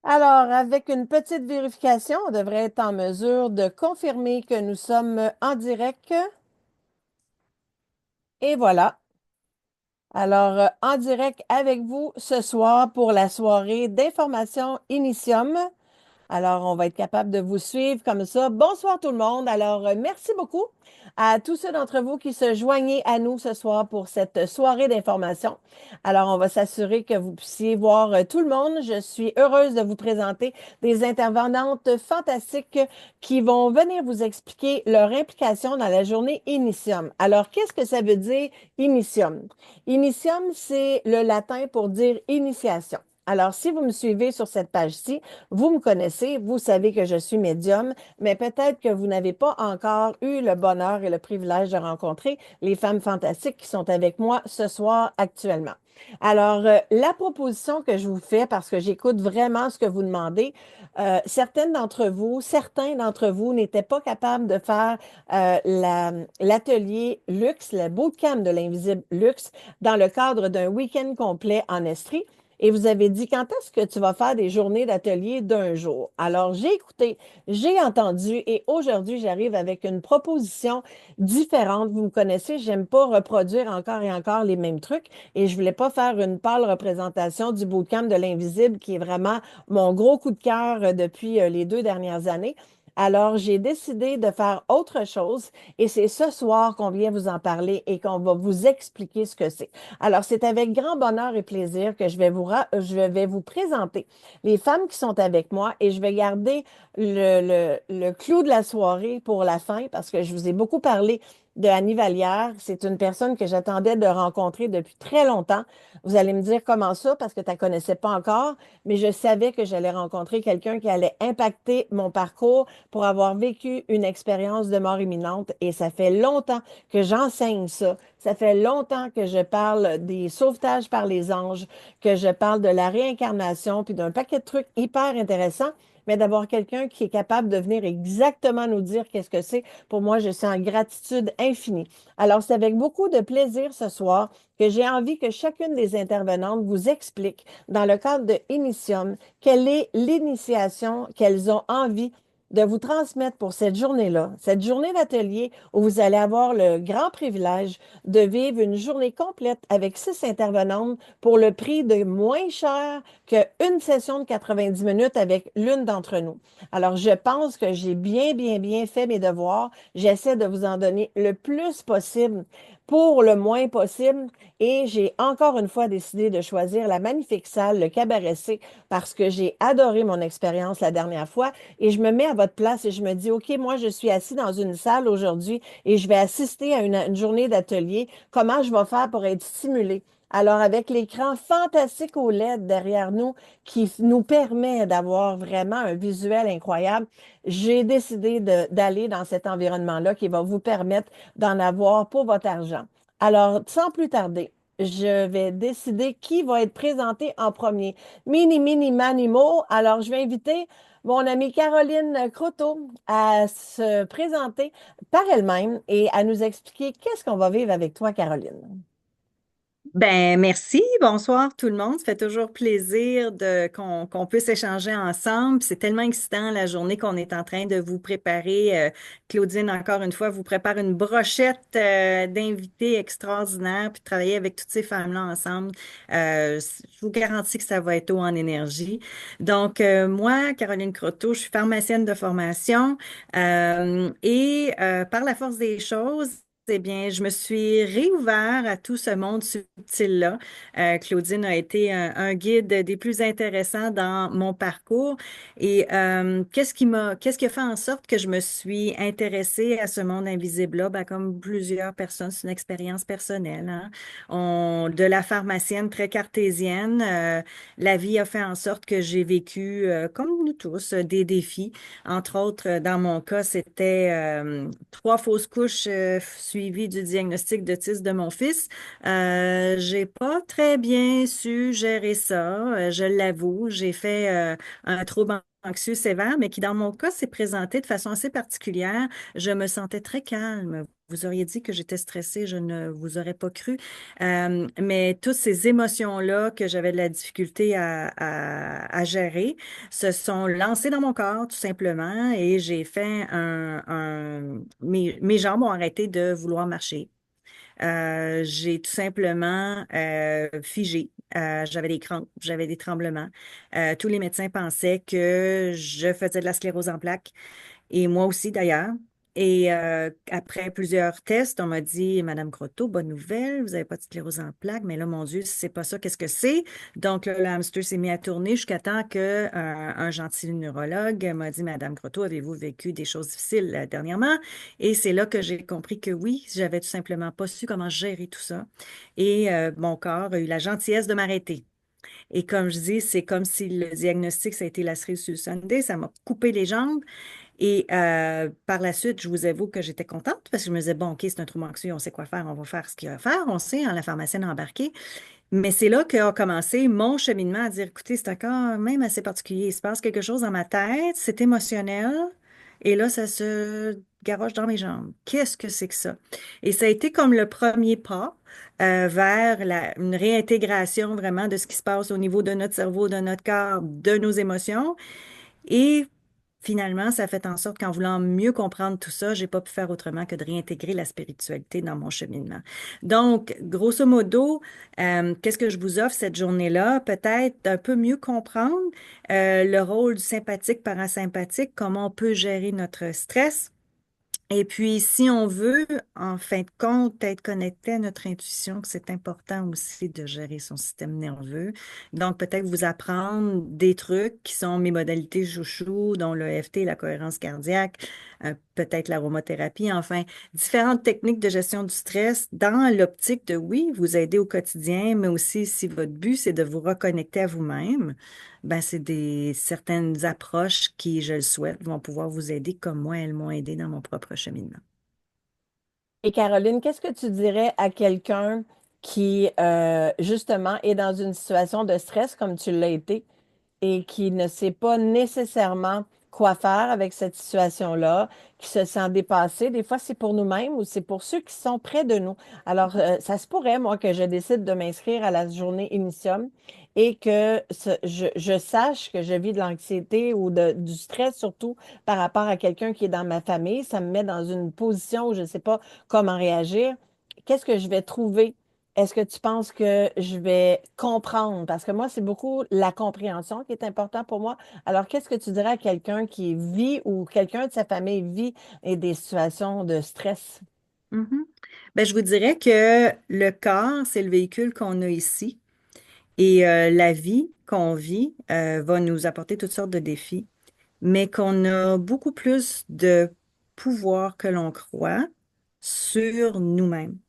Alors, avec une petite vérification, on devrait être en mesure de confirmer que nous sommes en direct. Et voilà. Alors, en direct avec vous ce soir pour la soirée d'information Initium. Alors, on va être capable de vous suivre comme ça. Bonsoir tout le monde. Alors, merci beaucoup à tous ceux d'entre vous qui se joignaient à nous ce soir pour cette soirée d'information. Alors, on va s'assurer que vous puissiez voir tout le monde. Je suis heureuse de vous présenter des intervenantes fantastiques qui vont venir vous expliquer leur implication dans la journée Initium. Alors, qu'est-ce que ça veut dire Initium? Initium, c'est le latin pour dire initiation. Alors, si vous me suivez sur cette page-ci, vous me connaissez, vous savez que je suis médium, mais peut-être que vous n'avez pas encore eu le bonheur et le privilège de rencontrer les femmes fantastiques qui sont avec moi ce soir actuellement. Alors, la proposition que je vous fais, parce que j'écoute vraiment ce que vous demandez, certains d'entre vous n'étaient pas capables de faire l'atelier luxe, le bootcamp de l'invisible luxe, dans le cadre d'un week-end complet en Estrie. Et vous avez dit, quand est-ce que tu vas faire des journées d'atelier d'un jour? Alors, j'ai écouté, j'ai entendu et aujourd'hui, j'arrive avec une proposition différente. Vous me connaissez, j'aime pas reproduire encore et encore les mêmes trucs et je voulais pas faire une pâle représentation du bootcamp de l'invisible qui est vraiment mon gros coup de cœur depuis les 2 dernières années. Alors, j'ai décidé de faire autre chose et c'est ce soir qu'on vient vous en parler et qu'on va vous expliquer ce que c'est. Alors, c'est avec grand bonheur et plaisir que je vais vous présenter les femmes qui sont avec moi et je vais garder le clou de la soirée pour la fin parce que je vous ai beaucoup parlé de Annie Vallière. C'est une personne que j'attendais de rencontrer depuis très longtemps. Vous allez me dire comment ça parce que tu ne la connaissais pas encore, mais je savais que j'allais rencontrer quelqu'un qui allait impacter mon parcours pour avoir vécu une expérience de mort imminente et ça fait longtemps que j'enseigne ça. Ça fait longtemps que je parle des sauvetages par les anges, que je parle de la réincarnation, puis d'un paquet de trucs hyper intéressants. Mais d'avoir quelqu'un qui est capable de venir exactement nous dire qu'est-ce que c'est, pour moi, je suis en gratitude infinie. Alors, c'est avec beaucoup de plaisir ce soir que j'ai envie que chacune des intervenantes vous explique, dans le cadre de Initium, quelle est l'initiation qu'elles ont envie de vous transmettre pour cette journée-là, cette journée d'atelier où vous allez avoir le grand privilège de vivre une journée complète avec 6 intervenantes pour le prix de moins cher qu'une session de 90 minutes avec l'une d'entre nous. Alors, je pense que j'ai bien fait mes devoirs. J'essaie de vous en donner le plus possible pour le moins possible. Et j'ai encore une fois décidé de choisir la magnifique salle, le Cabaret C, parce que j'ai adoré mon expérience la dernière fois. Et je me mets à votre place et je me dis, OK, moi, je suis assis dans une salle aujourd'hui et je vais assister à une journée d'atelier. Comment je vais faire pour être stimulée? Alors, avec l'écran fantastique au LED derrière nous qui nous permet d'avoir vraiment un visuel incroyable, j'ai décidé d'aller dans cet environnement-là qui va vous permettre d'en avoir pour votre argent. Alors, sans plus tarder, je vais décider qui va être présenté en premier. Mini, manimo. Alors, je vais inviter mon amie Caroline Croteau à se présenter par elle-même et à nous expliquer qu'est-ce qu'on va vivre avec toi, Caroline. Ben merci, bonsoir tout le monde. Ça fait toujours plaisir qu'on puisse échanger ensemble. C'est tellement excitant la journée qu'on est en train de vous préparer. Claudine, encore une fois, vous prépare une brochette d'invités extraordinaires, puis de travailler avec toutes ces femmes-là ensemble. Je vous garantis que ça va être haut en énergie. Donc, moi, Caroline Croteau, je suis pharmacienne de formation et par la force des choses, eh bien, je me suis réouvert à tout ce monde subtil-là. Claudine a été un guide des plus intéressants dans mon parcours. Et qu'est-ce qui a fait en sorte que je me suis intéressée à ce monde invisible-là? Ben, comme plusieurs personnes, c'est une expérience personnelle, hein. De la pharmacienne très cartésienne, la vie a fait en sorte que j'ai vécu, comme nous tous, des défis. Entre autres, dans mon cas, c'était 3 fausses couches suivies du diagnostic d'autisme de mon fils. J'ai pas très bien su gérer ça, je l'avoue. J'ai fait un trouble anxieux sévère, mais qui, dans mon cas, s'est présenté de façon assez particulière. Je me sentais très calme. vous auriez dit que j'étais stressée, je ne vous aurais pas cru. Mais toutes ces émotions-là que j'avais de la difficulté à gérer se sont lancées dans mon corps, tout simplement, et j'ai fait mes jambes ont arrêté de vouloir marcher. J'ai tout simplement figé. J'avais des crampes, j'avais des tremblements. Tous les médecins pensaient que je faisais de la sclérose en plaques. Et moi aussi, d'ailleurs. Et après plusieurs tests, on m'a dit, Madame Grotto, bonne nouvelle, vous n'avez pas de sclérose en plaques, mais là, mon Dieu, si c'est pas ça, qu'est-ce que c'est? Donc, là, le hamster s'est mis à tourner jusqu'à temps que un gentil neurologue m'a dit, Madame Grotto, avez-vous vécu des choses difficiles dernièrement? Et c'est là que j'ai compris que oui, j'avais tout simplement pas su comment gérer tout ça. Et mon corps a eu la gentillesse de m'arrêter. Et comme je dis, c'est comme si le diagnostic, ça a été la cerise sur le sundae, ça m'a coupé les jambes. Et par la suite, je vous avoue que j'étais contente parce que je me disais, bon, OK, c'est un trouble anxieux, on sait quoi faire, on va faire ce qu'il y a à faire, on sait, hein, la pharmacienne a embarqué. Mais c'est là qu'a commencé mon cheminement à dire, écoutez, c'est encore même assez particulier. Il se passe quelque chose dans ma tête, c'est émotionnel, et là, ça se garoche dans mes jambes. Qu'est-ce que c'est que ça? Et ça a été comme le premier pas vers une réintégration vraiment de ce qui se passe au niveau de notre cerveau, de notre corps, de nos émotions. Et finalement, ça a fait en sorte qu'en voulant mieux comprendre tout ça, j'ai pas pu faire autrement que de réintégrer la spiritualité dans mon cheminement. Donc, grosso modo, qu'est-ce que je vous offre cette journée-là? Peut-être un peu mieux comprendre le rôle du sympathique, parasympathique, comment on peut gérer notre stress. Et puis, si on veut, en fin de compte, être connecté à notre intuition, que c'est important aussi de gérer son système nerveux. Donc, peut-être vous apprendre des trucs qui sont mes modalités chouchou, dont le EFT, la cohérence cardiaque, peut-être l'aromathérapie, enfin, différentes techniques de gestion du stress dans l'optique de, oui, vous aider au quotidien, mais aussi si votre but, c'est de vous reconnecter à vous-même, ben, c'est des certaines approches qui, je le souhaite, vont pouvoir vous aider comme moi, elles m'ont aidé dans mon propre cheminement. Et Caroline, qu'est-ce que tu dirais à quelqu'un qui, justement, est dans une situation de stress comme tu l'as été et qui ne sait pas nécessairement quoi faire avec cette situation-là, qui se sent dépassé? Des fois, c'est pour nous-mêmes ou c'est pour ceux qui sont près de nous. Alors, ça se pourrait, moi, que je décide de m'inscrire à la journée Initium et que je sache que je vis de l'anxiété ou du stress, surtout par rapport à quelqu'un qui est dans ma famille. Ça me met dans une position où je ne sais pas comment réagir. Qu'est-ce que je vais trouver? Est-ce que tu penses que je vais comprendre? Parce que moi, c'est beaucoup la compréhension qui est important pour moi. Alors, qu'est-ce que tu dirais à quelqu'un qui vit ou quelqu'un de sa famille vit et des situations de stress? Mhm. Ben, je vous dirais que le corps, c'est le véhicule qu'on a ici et la vie qu'on vit va nous apporter toutes sortes de défis, mais qu'on a beaucoup plus de pouvoir que l'on croit sur nous-mêmes.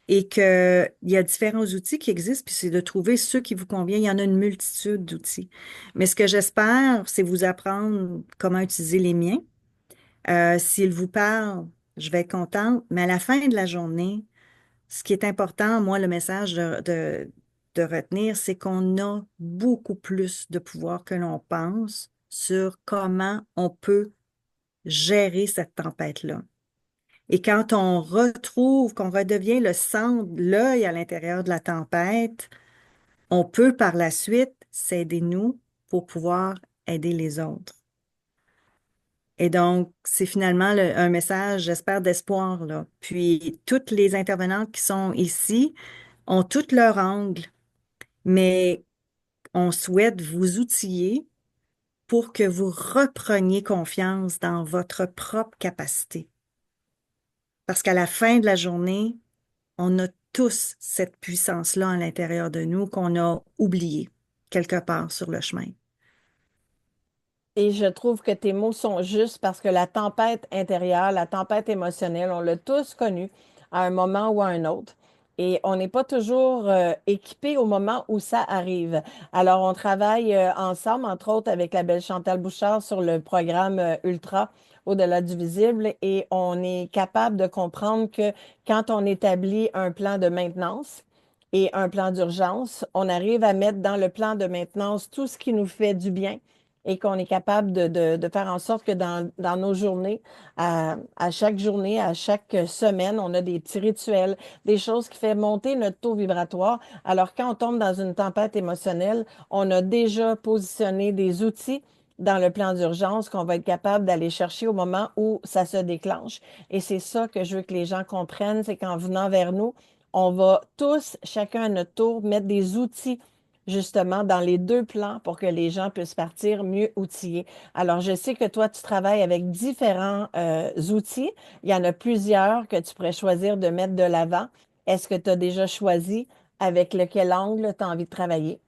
Et qu'il y a différents outils qui existent, puis c'est de trouver ceux qui vous conviennent. Il y en a une multitude d'outils. Mais ce que j'espère, c'est vous apprendre comment utiliser les miens. S'ils vous parlent, je vais être contente. Mais à la fin de la journée, ce qui est important, moi, le message de retenir, c'est qu'on a beaucoup plus de pouvoir que l'on pense sur comment on peut gérer cette tempête-là. Et quand on retrouve, qu'on redevient le centre, l'œil à l'intérieur de la tempête, on peut par la suite s'aider nous pour pouvoir aider les autres. Et donc, c'est finalement un message, j'espère, d'espoir, là. Puis, toutes les intervenantes qui sont ici ont toutes leur angle, mais on souhaite vous outiller pour que vous repreniez confiance dans votre propre capacité. Parce qu'à la fin de la journée, on a tous cette puissance-là à l'intérieur de nous qu'on a oubliée quelque part sur le chemin. Et je trouve que tes mots sont justes parce que la tempête intérieure, la tempête émotionnelle, on l'a tous connue à un moment ou à un autre. Et on n'est pas toujours équipé au moment où ça arrive. Alors, on travaille ensemble, entre autres avec la belle Chantal Bouchard sur le programme Ultra au-delà du visible. Et on est capable de comprendre que quand on établit un plan de maintenance et un plan d'urgence, on arrive à mettre dans le plan de maintenance tout ce qui nous fait du bien et qu'on est capable de faire en sorte que dans nos journées, à chaque journée, à chaque semaine, on a des petits rituels, des choses qui font monter notre taux vibratoire. Alors, quand on tombe dans une tempête émotionnelle, on a déjà positionné des outils dans le plan d'urgence qu'on va être capable d'aller chercher au moment où ça se déclenche. Et c'est ça que je veux que les gens comprennent, c'est qu'en venant vers nous, on va tous, chacun à notre tour, mettre des outils justement dans les deux plans pour que les gens puissent partir mieux outillés. Alors, je sais que toi, tu travailles avec différents outils. Il y en a plusieurs que tu pourrais choisir de mettre de l'avant. Est-ce que tu as déjà choisi avec lequel angle tu as envie de travailler?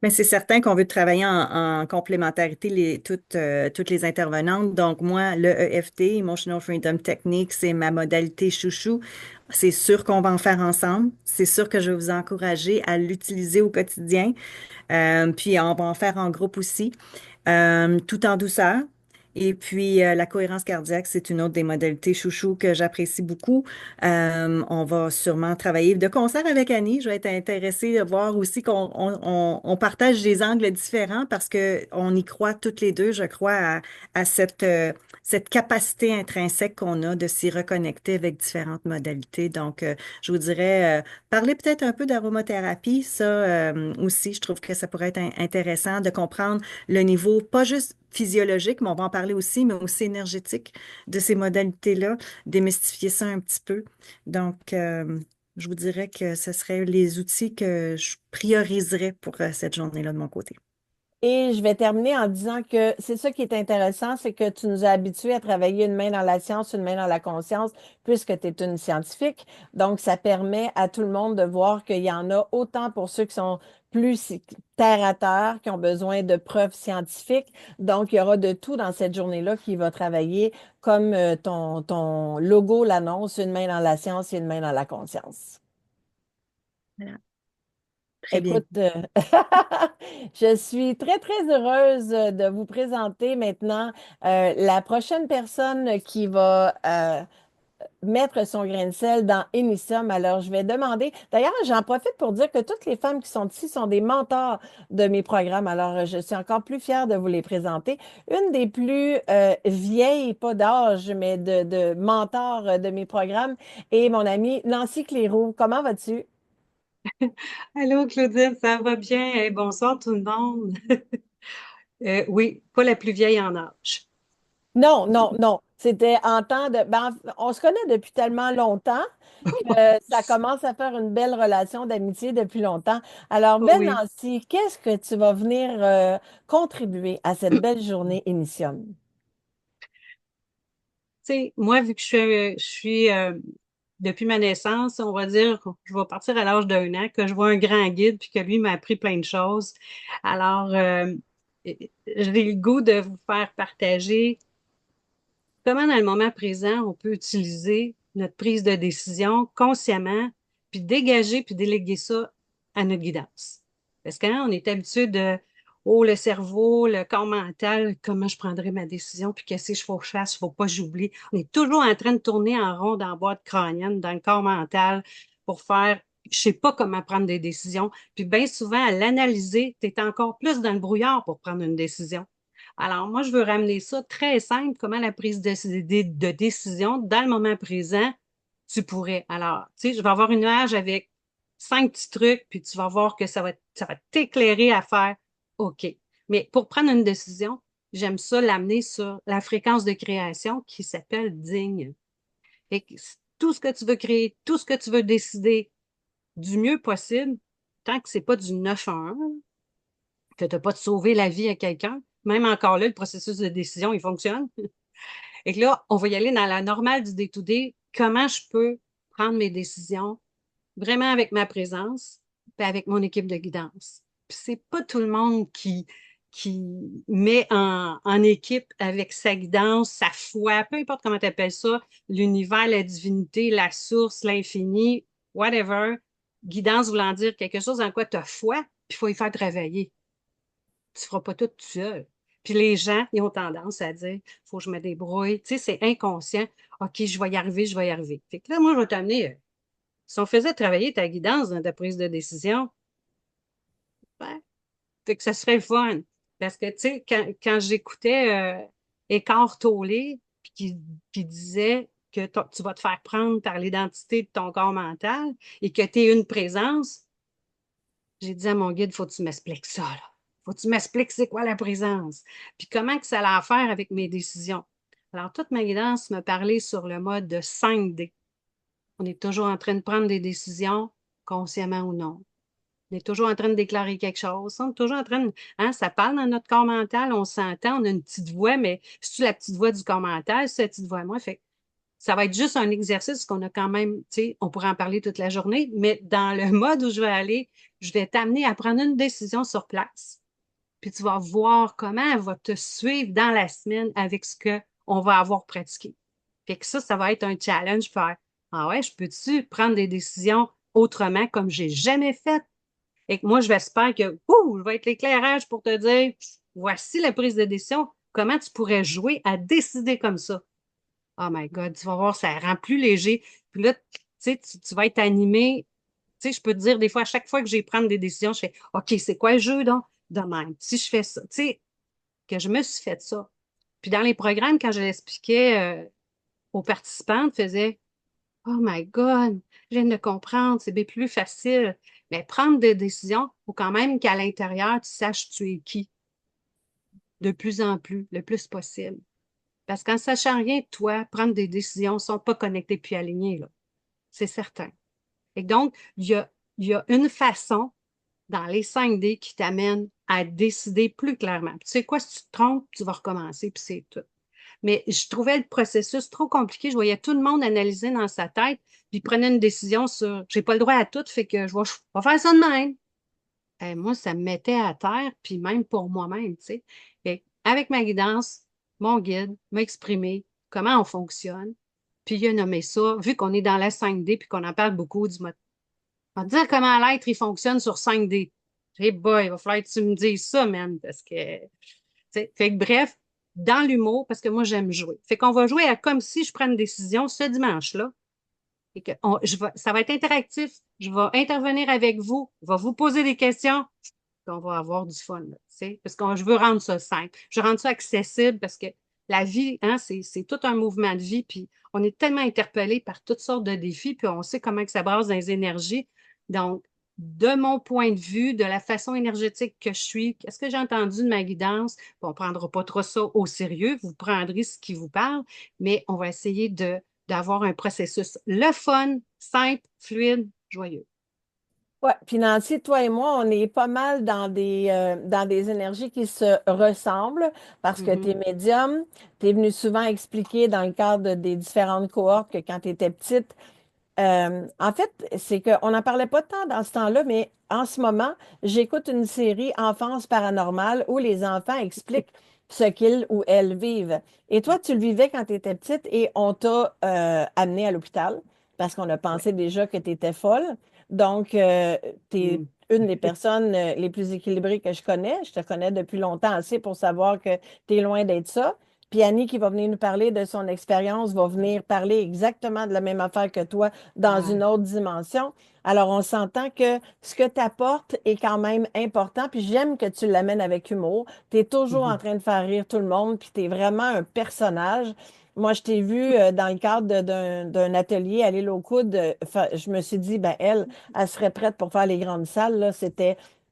Mais c'est certain qu'on veut travailler en complémentarité toutes les intervenantes. Donc, moi, le EFT, Emotional Freedom Technique, c'est ma modalité chouchou. C'est sûr qu'on va en faire ensemble. C'est sûr que je vais vous encourager à l'utiliser au quotidien. Puis, on va en faire en groupe aussi, tout en douceur. Et puis, la cohérence cardiaque, c'est une autre des modalités chouchou que j'apprécie beaucoup. On va sûrement travailler de concert avec Annie. Je vais être intéressée de voir aussi qu'on partage des angles différents parce que on y croit toutes les deux, je crois, à cette capacité intrinsèque qu'on a de s'y reconnecter avec différentes modalités. Donc, je vous dirais, parler peut-être un peu d'aromathérapie, ça aussi, je trouve que ça pourrait être intéressant de comprendre le niveau, pas juste physiologique, mais on va en parler aussi, mais aussi énergétique de ces modalités-là, démystifier ça un petit peu. Donc, je vous dirais que ce seraient les outils que je prioriserais pour cette journée-là de mon côté. Et je vais terminer en disant que c'est ça qui est intéressant, c'est que tu nous as habitués à travailler une main dans la science, une main dans la conscience, puisque tu es une scientifique. Donc, ça permet à tout le monde de voir qu'il y en a autant pour ceux qui sont plus terre à terre, qui ont besoin de preuves scientifiques. Donc, il y aura de tout dans cette journée-là qui va travailler comme ton logo l'annonce, une main dans la science et une main dans la conscience. Voilà. Très bien. Écoute, je suis très, très heureuse de vous présenter maintenant la prochaine personne qui va mettre son grain de sel dans Enisom. Alors, je vais demander, d'ailleurs, j'en profite pour dire que toutes les femmes qui sont ici sont des mentors de mes programmes. Alors, je suis encore plus fière de vous les présenter. Une des plus vieilles, pas d'âge, mais de mentors de mes programmes est mon amie Nancy Cléroux. Comment vas-tu? Allô, Claudine, ça va bien? Bonsoir tout le monde. Oui, pas la plus vieille en âge. Non, non, non. C'était en temps de... on se connaît depuis tellement longtemps que ça commence à faire une belle relation d'amitié depuis longtemps. Alors, Ben Oui. Nancy, qu'est-ce que tu vas venir contribuer à cette belle journée Initium? Tu sais, moi, vu que depuis ma naissance, on va dire, je vais partir à l'âge d'1 an, que je vois un grand guide, puis que lui m'a appris plein de choses. Alors, j'ai le goût de vous faire partager comment, dans le moment présent, on peut utiliser notre prise de décision consciemment, puis dégager, puis déléguer ça à notre guidance. Parce qu'on est habitué de, oh, le cerveau, le corps mental, comment je prendrais ma décision, puis qu'est-ce que je fasse, il faut pas que j'oublie. On est toujours en train de tourner en rond dans la boîte crânienne, dans le corps mental, pour faire, je sais pas comment prendre des décisions. Puis bien souvent, à l'analyser, tu es encore plus dans le brouillard pour prendre une décision. Alors, moi, je veux ramener ça très simple, comment la prise de décision dans le moment présent, tu pourrais. Alors, tu sais, je vais avoir une image avec 5 petits trucs, puis tu vas voir que ça va t'éclairer à faire OK. Mais pour prendre une décision, j'aime ça l'amener sur la fréquence de création qui s'appelle digne. Et tout ce que tu veux créer, tout ce que tu veux décider du mieux possible, tant que c'est pas du 9 à 1, que tu n'as pas de sauver la vie à quelqu'un, même encore là, le processus de décision, il fonctionne. Et que là, on va y aller dans la normale du day-to-day. Comment je peux prendre mes décisions vraiment avec ma présence et avec mon équipe de guidance. Puis c'est pas tout le monde qui met en équipe avec sa guidance, sa foi, peu importe comment tu appelles ça, l'univers, la divinité, la source, l'infini, whatever. Guidance voulant dire quelque chose en quoi tu as foi, puis il faut y faire travailler. Tu ne feras pas tout seul. Puis les gens, ils ont tendance à dire, il faut que je me débrouille. Tu sais, c'est inconscient. OK, je vais y arriver, je vais y arriver. Fait que là, moi, je vais t'amener. Si on faisait travailler ta guidance dans ta prise de décision, ben, fait que ça serait le fun. Parce que, tu sais, quand j'écoutais Eckhart Tolle, puis qui disait que tu vas te faire prendre par l'identité de ton corps mental et que tu es une présence, j'ai dit à mon guide, faut que tu m'expliques ça, là. Faut que tu m'expliques c'est quoi la présence. Puis comment que ça a à faire avec mes décisions. Alors, toute ma guidance me parlait sur le mode de 5D. On est toujours en train de prendre des décisions, consciemment ou non. On est toujours en train de déclarer quelque chose. On est toujours en train de. Hein, ça parle dans notre corps mental, on s'entend, on a une petite voix, mais c'est-tu la petite voix du corps mental, c'est la petite voix à moi? Fait ça va être juste un exercice qu'on a quand même, tu sais, on pourrait en parler toute la journée, mais dans le mode où je vais aller, je vais t'amener à prendre une décision sur place. Puis tu vas voir comment elle va te suivre dans la semaine avec ce qu'on va avoir pratiqué. Fait que ça va être un challenge. Faire, ah ouais, je peux-tu prendre des décisions autrement comme j'ai jamais fait? Et que moi, je vais espérer que, je vais être l'éclairage pour te dire, voici la prise de décision. Comment tu pourrais jouer à décider comme ça? Oh my God, tu vas voir, ça rend plus léger. Puis là, tu sais, tu vas être animé. Tu sais, je peux te dire, des fois, à chaque fois que j'ai prendre des décisions, je fais, OK, c'est quoi le jeu, donc? De même. Si je fais ça, tu sais, que je me suis fait ça. Puis dans les programmes, quand je l'expliquais aux participantes, faisais, Oh my God, je viens de comprendre, c'est bien plus facile. Mais prendre des décisions, il faut quand même qu'à l'intérieur, tu saches tu es qui, de plus en plus, le plus possible. Parce qu'en sachant rien de toi, prendre des décisions ne sont pas connectées puis alignées, là. C'est certain. Et donc, il y a une façon dans les 5D qui t'amène à décider plus clairement. Puis tu sais quoi, si tu te trompes, tu vas recommencer, puis c'est tout. Mais je trouvais le processus trop compliqué. Je voyais tout le monde analyser dans sa tête, puis prenait une décision sur j'ai pas le droit à tout, fait que je vais faire ça de même. Et moi, ça me mettait à terre, puis même pour moi-même, tu sais. Et avec ma guidance, mon guide m'a exprimé comment on fonctionne. Puis il a nommé ça, vu qu'on est dans la 5D, puis qu'on en parle beaucoup du mode. On va te dire comment l'être il fonctionne sur 5D. Hey boy, il va falloir que tu me dises ça, man, parce que fait que bref, dans l'humour, parce que moi, j'aime jouer. Fait qu'on va jouer à comme si je prends une décision ce dimanche-là. Et que ça va être interactif. Je vais intervenir avec vous. Je vais vous poser des questions. Puis on va avoir du fun, là, tu sais, parce que je veux rendre ça simple. Je veux rendre ça accessible parce que la vie, hein, c'est tout un mouvement de vie. Puis on est tellement interpellé par toutes sortes de défis. Puis on sait comment que ça brasse dans les énergies. Donc, de mon point de vue, de la façon énergétique que je suis, qu'est-ce que j'ai entendu de ma guidance? On ne prendra pas trop ça au sérieux, vous prendrez ce qui vous parle, mais on va essayer d'avoir un processus le fun, simple, fluide, joyeux. Ouais, puis Nancy, toi et moi, on est pas mal dans des énergies qui se ressemblent parce que tu es Mhm. médium. Tu es venu souvent expliquer dans le cadre des différentes cohortes que quand tu étais petite, en fait, c'est qu'on n'en parlait pas tant dans ce temps-là, mais en ce moment, j'écoute une série Enfance paranormale où les enfants expliquent ce qu'ils ou elles vivent. Et toi, tu le vivais quand tu étais petite et on t'a amené à l'hôpital parce qu'on a Oui. pensé déjà que tu étais folle. Donc, tu es Mm. une des personnes les plus équilibrées que je connais. Je te connais depuis longtemps assez pour savoir que tu es loin d'être ça. Puis Annie, qui va venir nous parler de son expérience, va venir parler exactement de la même affaire que toi dans une Ouais. autre dimension. Alors, on s'entend que ce que tu apportes est quand même important. Puis j'aime que tu l'amènes avec humour. Tu es toujours en Mhm. train de faire rire tout le monde. Puis tu es vraiment un personnage. Moi, je t'ai vu dans le cadre d'un atelier à l'île aux Coudes. Je me suis dit, ben elle serait prête pour faire les grandes salles. Là.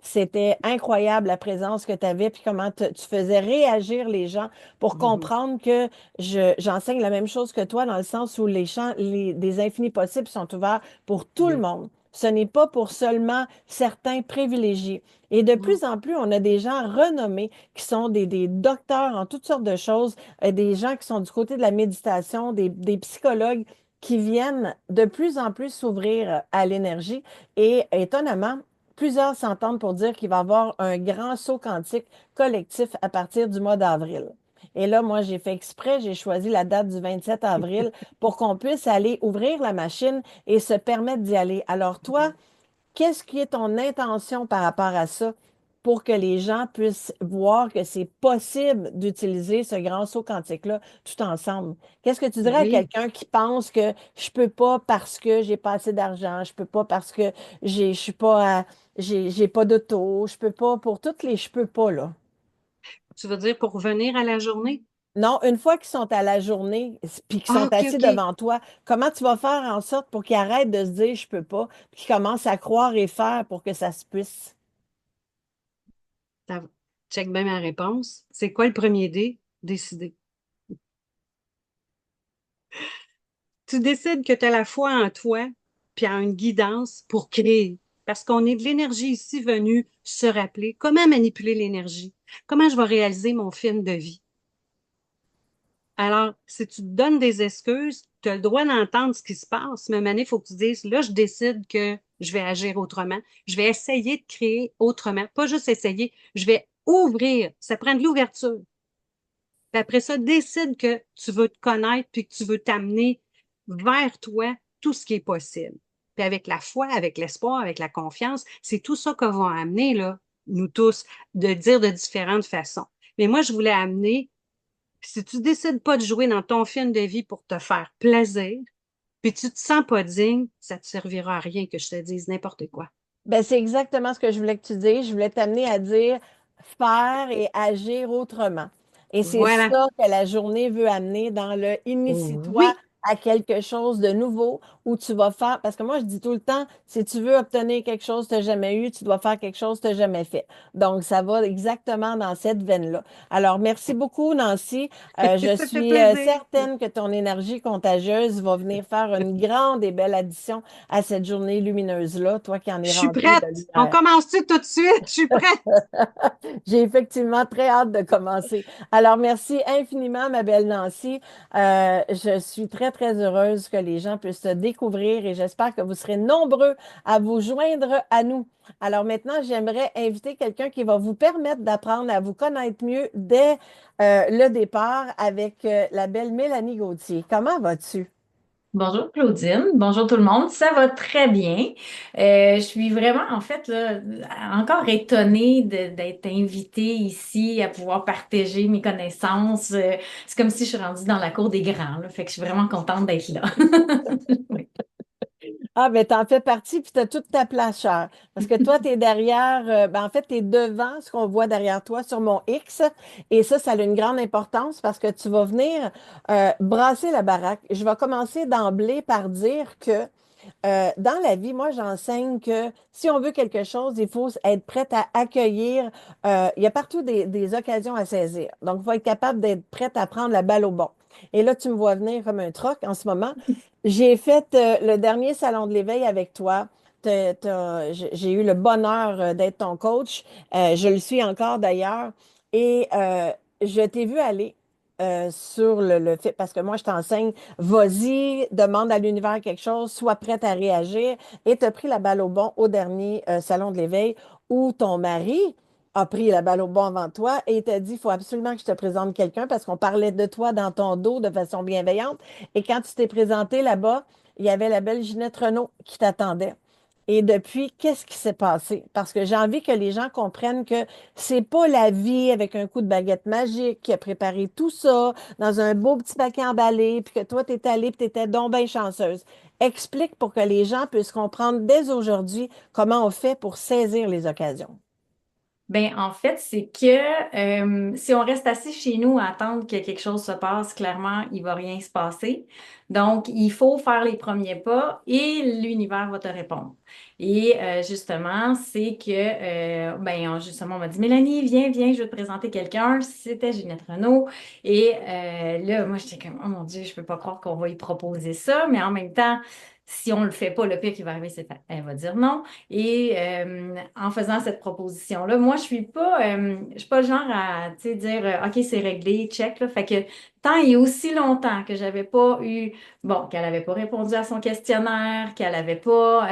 C'était incroyable la présence que tu avais, puis comment tu faisais réagir les gens pour Mhm. comprendre que j'enseigne la même chose que toi dans le sens où les champs des infinis possibles sont ouverts pour tout le Oui. monde. Ce n'est pas pour seulement certains privilégiés. Et de Non. plus en plus, on a des gens renommés qui sont des docteurs en toutes sortes de choses, des gens qui sont du côté de la méditation, des psychologues qui viennent de plus en plus s'ouvrir à l'énergie. Et étonnamment, plusieurs s'entendent pour dire qu'il va y avoir un grand saut quantique collectif à partir du mois d'avril. Et là, moi, j'ai fait exprès, j'ai choisi la date du 27 avril pour qu'on puisse aller ouvrir la machine et se permettre d'y aller. Alors, toi, qu'est-ce qui est ton intention par rapport à ça pour que les gens puissent voir que c'est possible d'utiliser ce grand saut quantique-là tout ensemble? Qu'est-ce que tu dirais à Oui. quelqu'un qui pense que je peux pas parce que j'ai pas assez d'argent, je peux pas parce que je suis pas j'ai pas d'auto, je peux pas pour toutes les je peux pas là. Tu veux dire pour revenir à la journée? Non, une fois qu'ils sont à la journée, puis qu'ils Ah, sont OK, assis OK. devant toi, comment tu vas faire en sorte pour qu'ils arrêtent de se dire je peux pas, puis qu'ils commencent à croire et faire pour que ça se puisse? Ça- Check bien ma réponse. C'est quoi le premier D? Décider. Tu décides que tu as la foi en toi, puis en une guidance pour créer. Parce qu'on est de l'énergie ici venue se rappeler comment manipuler l'énergie, comment je vais réaliser mon film de vie. Alors, si tu te donnes des excuses, tu as le droit d'entendre ce qui se passe, mais maintenant, il faut que tu dises, là, je décide que je vais agir autrement. Je vais essayer de créer autrement. Pas juste essayer, je vais ouvrir. Ça prend de l'ouverture. Puis après ça, décide que tu veux te connaître puis que tu veux t'amener vers toi tout ce qui est possible. Puis avec la foi, avec l'espoir, avec la confiance, c'est tout ça qu'on va amener, là, nous tous, de dire de différentes façons. Mais moi, je voulais amener, si tu décides pas de jouer dans ton film de vie pour te faire plaisir, puis tu te sens pas digne, ça te servira à rien que je te dise n'importe quoi. Ben, c'est exactement ce que je voulais que tu dises. Je voulais t'amener à dire faire et agir autrement. Et c'est Voilà. ça que la journée veut amener dans le initie-toi Oui. à quelque chose de nouveau où tu vas faire. Parce que moi, je dis tout le temps, si tu veux obtenir quelque chose que tu n'as jamais eu, tu dois faire quelque chose que tu n'as jamais fait. Donc, ça va exactement dans cette veine-là. Alors, merci beaucoup, Nancy. Je Ça fait suis plaisir. certaine que ton énergie contagieuse va venir faire une grande et belle addition à cette journée lumineuse-là, toi qui en Je es suis rempli de prête. On lumière. commence-tu tout de suite? Je suis prête. J'ai effectivement très hâte de commencer. Alors, merci infiniment, ma belle Nancy. Je suis très, très heureuse que les gens puissent te découvrir et j'espère que vous serez nombreux à vous joindre à nous. Alors maintenant, j'aimerais inviter quelqu'un qui va vous permettre d'apprendre à vous connaître mieux dès le départ avec la belle Mélanie Gauthier. Comment vas-tu? Bonjour Claudine, bonjour tout le monde, ça va très bien. Je suis vraiment en fait là, encore étonnée d'être invitée ici à pouvoir partager mes connaissances. C'est comme si je suis rendue dans la cour des grands, là, fait que je suis vraiment contente d'être là. Oui. Ah, ben, t'en fais partie, puis t'as toute ta place, chère. Parce que toi, t'es derrière, ben, en fait, t'es devant ce qu'on voit derrière toi sur mon X. Et ça a une grande importance parce que tu vas venir brasser la baraque. Je vais commencer d'emblée par dire que dans la vie, moi, j'enseigne que si on veut quelque chose, il faut être prête à accueillir. Il y a partout des occasions à saisir. Donc, il faut être capable d'être prête à prendre la balle au bon. Et là, tu me vois venir comme un troc en ce moment. J'ai fait le dernier salon de l'éveil avec toi. J'ai eu le bonheur d'être ton coach. Je le suis encore d'ailleurs. Et je t'ai vu aller sur le fait, parce que moi, je t'enseigne, vas-y, demande à l'univers quelque chose, sois prête à réagir. Et tu as pris la balle au bon au dernier salon de l'éveil où ton mari a pris la balle au bon avant toi et t'a dit, il faut absolument que je te présente quelqu'un parce qu'on parlait de toi dans ton dos de façon bienveillante. Et quand tu t'es présenté là-bas, il y avait la belle Ginette Renault qui t'attendait. Et depuis, qu'est-ce qui s'est passé? Parce que j'ai envie que les gens comprennent que c'est pas la vie avec un coup de baguette magique qui a préparé tout ça dans un beau petit paquet emballé, puis que toi, tu es allée, puis tu étais donc bien chanceuse. Explique pour que les gens puissent comprendre dès aujourd'hui comment on fait pour saisir les occasions. Ben, en fait, c'est que si on reste assis chez nous à attendre que quelque chose se passe, clairement, il va rien se passer. Donc, il faut faire les premiers pas et l'univers va te répondre. Et justement, c'est que, justement, on m'a dit, Mélanie, viens, viens, je vais te présenter quelqu'un. C'était Ginette Renault. Et là, moi, j'étais comme, oh mon Dieu, je peux pas croire qu'on va y proposer ça. Mais en même temps, si on le fait pas, le pire qui va arriver, c'est qu'elle va dire non. Et en faisant cette proposition-là, moi, je suis pas le genre à, tu sais, dire, OK, c'est réglé, check, là. Fait que tant et aussi longtemps que j'avais pas eu, bon, qu'elle avait pas répondu à son questionnaire, qu'elle avait pas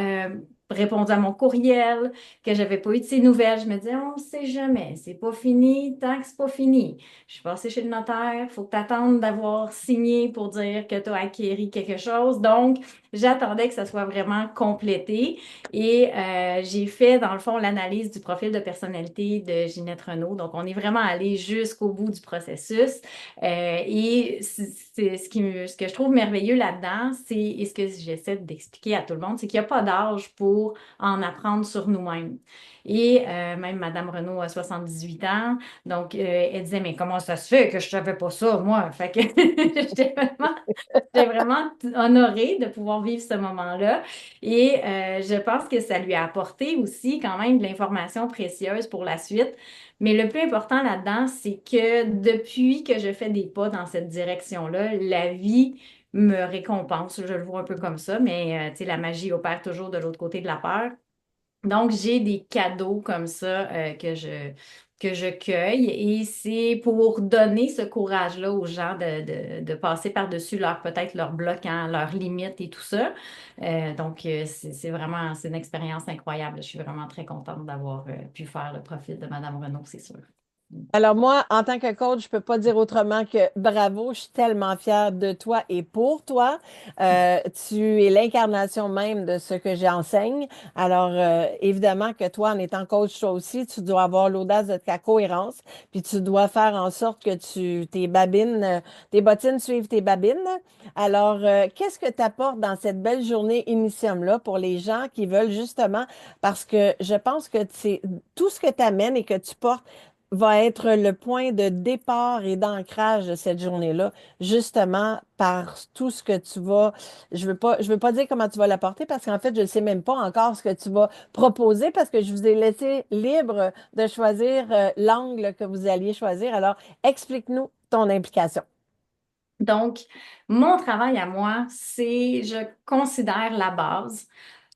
répondu à mon courriel, que j'avais pas eu de ses nouvelles, je me disais, on ne sait jamais, c'est pas fini tant que c'est pas fini. Je suis passée chez le notaire, faut que tu attendes d'avoir signé pour dire que tu as acquéri quelque chose. Donc, j'attendais que ça soit vraiment complété. Et j'ai fait, dans le fond, l'analyse du profil de personnalité de Ginette Renaud. Donc, on est vraiment allé jusqu'au bout du processus. Et ce que je trouve merveilleux là-dedans, et ce que j'essaie d'expliquer à tout le monde, c'est qu'il n'y a pas d'âge pour en apprendre sur nous-mêmes. Et même Madame Renaud a 78 ans. Donc, elle disait, mais comment ça se fait que je ne savais pas ça, moi? Fait que j'étais vraiment honorée de pouvoir vivre ce moment-là. Et je pense que ça lui a apporté aussi quand même de l'information précieuse pour la suite. Mais le plus important là-dedans, c'est que depuis que je fais des pas dans cette direction-là, la vie me récompense. Je le vois un peu comme ça, mais tu sais, la magie opère toujours de l'autre côté de la peur. Donc, j'ai des cadeaux comme ça que je cueille et c'est pour donner ce courage-là aux gens de passer par-dessus peut-être leurs bloquants, leurs limites et tout ça. Donc, c'est vraiment, c'est une expérience incroyable. Je suis vraiment très contente d'avoir pu faire le profil de Madame Renaud, c'est sûr. Alors moi, en tant que coach, je peux pas dire autrement que bravo, je suis tellement fière de toi et pour toi. Tu es l'incarnation même de ce que j'enseigne. Alors évidemment que toi, en étant coach, toi aussi, tu dois avoir l'audace de ta cohérence, puis tu dois faire en sorte que tes bottines suivent tes babines. Alors, qu'est-ce que tu apportes dans cette belle journée Initium-là pour les gens qui veulent justement, parce que je pense que c'est tout ce que tu amènes et que tu portes va être le point de départ et d'ancrage de cette journée-là, justement par tout ce que je veux pas dire comment tu vas l'apporter parce qu'en fait, je ne sais même pas encore ce que tu vas proposer parce que je vous ai laissé libre de choisir l'angle que vous alliez choisir. Alors, explique-nous ton implication. Donc, mon travail à moi, je considère la base,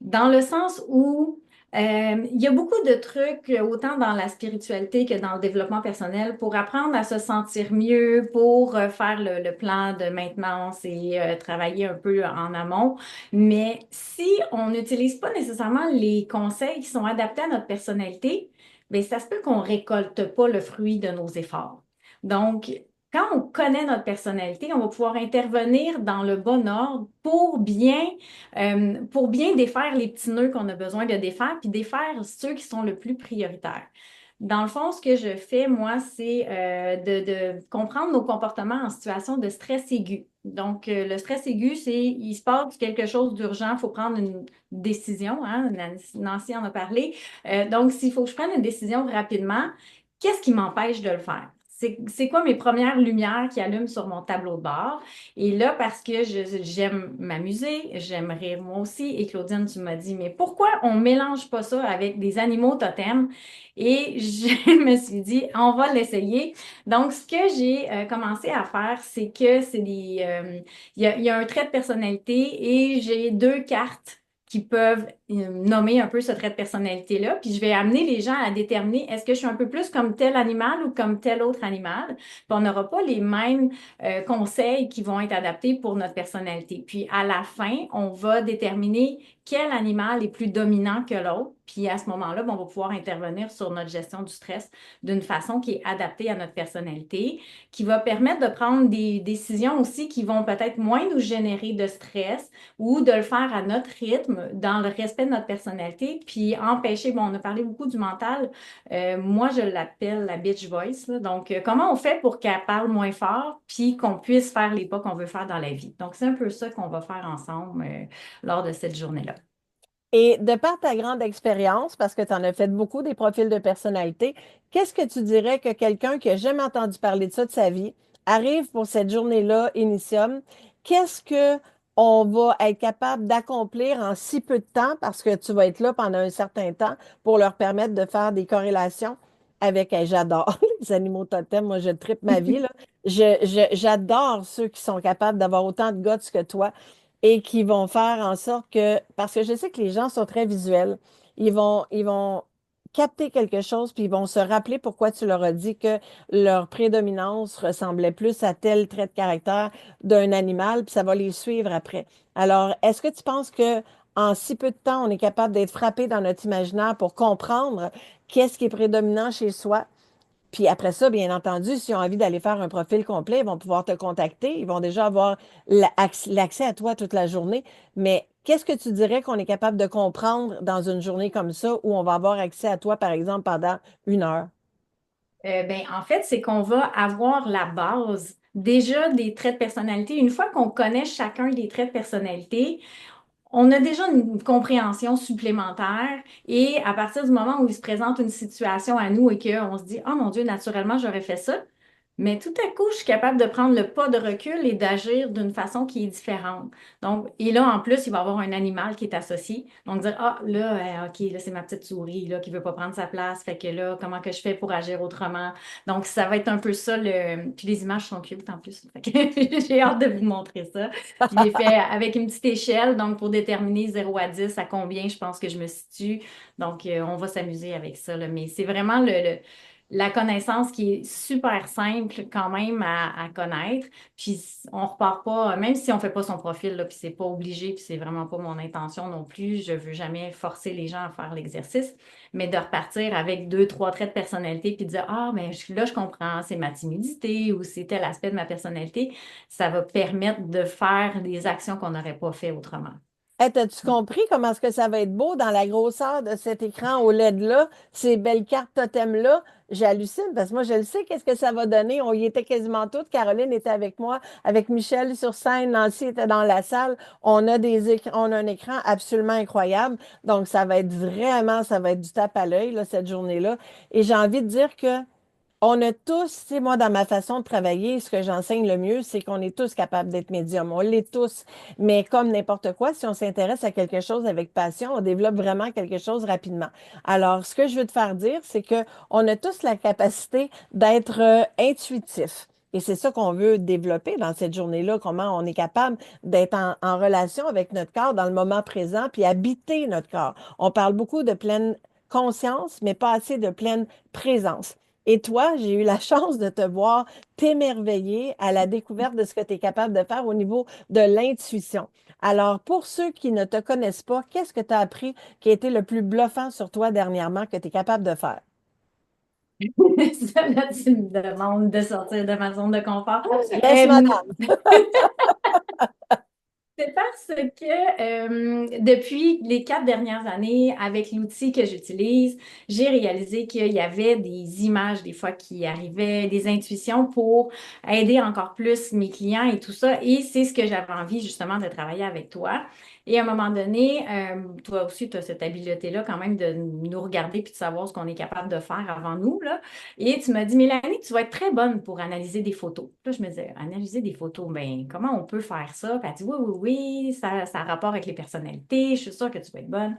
dans le sens où il y a beaucoup de trucs, autant dans la spiritualité que dans le développement personnel, pour apprendre à se sentir mieux, pour faire le plan de maintenance et travailler un peu en amont. Mais si on n'utilise pas nécessairement les conseils qui sont adaptés à notre personnalité, bien, ça se peut qu'on récolte pas le fruit de nos efforts. Donc, quand on connaît notre personnalité, on va pouvoir intervenir dans le bon ordre pour bien défaire les petits nœuds qu'on a besoin de défaire, puis défaire ceux qui sont le plus prioritaires. Dans le fond, ce que je fais, moi, c'est de comprendre nos comportements en situation de stress aigu. Donc, le stress aigu, il se passe quelque chose d'urgent, il faut prendre une décision, hein, Nancy en a parlé. Donc, s'il faut que je prenne une décision rapidement, qu'est-ce qui m'empêche de le faire? C'est quoi mes premières lumières qui allument sur mon tableau de bord? Et là, parce que j'aime m'amuser, j'aime rire moi aussi. Et Claudine, tu m'as dit, mais pourquoi on ne mélange pas ça avec des animaux totems? Et je me suis dit, on va l'essayer. Donc, ce que j'ai commencé à faire, c'est que il y a un trait de personnalité et j'ai deux cartes qui peuvent nommer un peu ce trait de personnalité-là. Puis je vais amener les gens à déterminer est-ce que je suis un peu plus comme tel animal ou comme tel autre animal. Puis on n'aura pas les mêmes conseils qui vont être adaptés pour notre personnalité. Puis à la fin, on va déterminer quel animal est plus dominant que l'autre. Puis à ce moment-là, on va pouvoir intervenir sur notre gestion du stress d'une façon qui est adaptée à notre personnalité, qui va permettre de prendre des décisions aussi qui vont peut-être moins nous générer de stress ou de le faire à notre rythme, dans le respect de notre personnalité, puis empêcher, bon, on a parlé beaucoup du mental, moi je l'appelle la bitch voice, là. Donc, comment on fait pour qu'elle parle moins fort, puis qu'on puisse faire les pas qu'on veut faire dans la vie. Donc, c'est un peu ça qu'on va faire ensemble lors de cette journée-là. Et de par ta grande expérience, parce que tu en as fait beaucoup des profils de personnalité, qu'est-ce que tu dirais que quelqu'un qui n'a jamais entendu parler de ça de sa vie arrive pour cette journée-là, Initium? Qu'est-ce que on va être capable d'accomplir en si peu de temps, parce que tu vas être là pendant un certain temps pour leur permettre de faire des corrélations avec, hey, j'adore les animaux totems, moi je tripe ma vie, là. J'adore ceux qui sont capables d'avoir autant de guts que toi et qui vont faire en sorte que, parce que je sais que les gens sont très visuels, ils vont capter quelque chose, puis ils vont se rappeler pourquoi tu leur as dit que leur prédominance ressemblait plus à tel trait de caractère d'un animal, puis ça va les suivre après. Alors, est-ce que tu penses que en si peu de temps, on est capable d'être frappé dans notre imaginaire pour comprendre qu'est-ce qui est prédominant chez soi Puis après ça, bien entendu, s'ils ont envie d'aller faire un profil complet, ils vont pouvoir te contacter. Ils vont déjà avoir l'accès à toi toute la journée. Mais qu'est-ce que tu dirais qu'on est capable de comprendre dans une journée comme ça où on va avoir accès à toi, par exemple, pendant 1 heure? Ben, en fait, c'est qu'on va avoir la base déjà des traits de personnalité. Une fois qu'on connaît chacun des traits de personnalité, on a déjà une compréhension supplémentaire et à partir du moment où il se présente une situation à nous et qu'on se dit, oh mon Dieu, naturellement, j'aurais fait ça, mais tout à coup, je suis capable de prendre le pas de recul et d'agir d'une façon qui est différente. Donc, et là, en plus, il va y avoir un animal qui est associé. Donc, dire, ah, là, OK, là, c'est ma petite souris, là, qui veut pas prendre sa place. Fait que là, comment que je fais pour agir autrement? Donc, ça va être un peu ça, le... Puis les images sont cute en plus. Fait que j'ai hâte de vous montrer ça. Je l'ai fait avec une petite échelle, donc pour déterminer 0 à 10 à combien je pense que je me situe. Donc, on va s'amuser avec ça, là. Mais c'est vraiment la connaissance qui est super simple quand même à connaître. Puis on repart pas, même si on fait pas son profil, là, puis c'est pas obligé, puis c'est vraiment pas mon intention non plus. Je veux jamais forcer les gens à faire l'exercice, mais de repartir avec deux, trois traits de personnalité, puis de dire, ah, mais là, je comprends, c'est ma timidité ou c'est tel aspect de ma personnalité, ça va permettre de faire des actions qu'on n'aurait pas fait autrement. Hey, t'as-tu compris comment est-ce que ça va être beau dans la grosseur de cet écran OLED-là, ces belles cartes totem-là? J'hallucine parce que moi, je le sais qu'est-ce que ça va donner. On y était quasiment toutes. Caroline était avec moi, avec Michel sur scène. Nancy était dans la salle. On a un écran absolument incroyable. Donc, ça va être du tape à l'œil, là, cette journée-là. Et j'ai envie de dire que on a tous, tu sais, moi, dans ma façon de travailler, ce que j'enseigne le mieux, c'est qu'on est tous capables d'être médium. On l'est tous. Mais comme n'importe quoi, si on s'intéresse à quelque chose avec passion, on développe vraiment quelque chose rapidement. Alors, ce que je veux te faire dire, c'est que on a tous la capacité d'être intuitif. Et c'est ça qu'on veut développer dans cette journée-là, comment on est capable d'être en relation avec notre corps dans le moment présent, puis habiter notre corps. On parle beaucoup de pleine conscience, mais pas assez de pleine présence. Et toi, j'ai eu la chance de te voir t'émerveiller à la découverte de ce que tu es capable de faire au niveau de l'intuition. Alors, pour ceux qui ne te connaissent pas, qu'est-ce que tu as appris qui a été le plus bluffant sur toi dernièrement que tu es capable de faire? Ça, là, tu me demandes de sortir de ma zone de confort. Yes, madame. C'est parce que depuis les 4 dernières années, avec l'outil que j'utilise, j'ai réalisé qu'il y avait des images des fois qui arrivaient, des intuitions pour aider encore plus mes clients et tout ça. Et c'est ce que j'avais envie justement de travailler avec toi. Et à un moment donné, toi aussi, tu as cette habileté-là quand même de nous regarder puis de savoir ce qu'on est capable de faire avant nous, là. Et tu m'as dit, Mélanie, tu vas être très bonne pour analyser des photos. Là, je me disais, analyser des photos, ben, comment on peut faire ça? Puis elle dit, oui, oui, oui, ça a rapport avec les personnalités, je suis sûre que tu vas être bonne.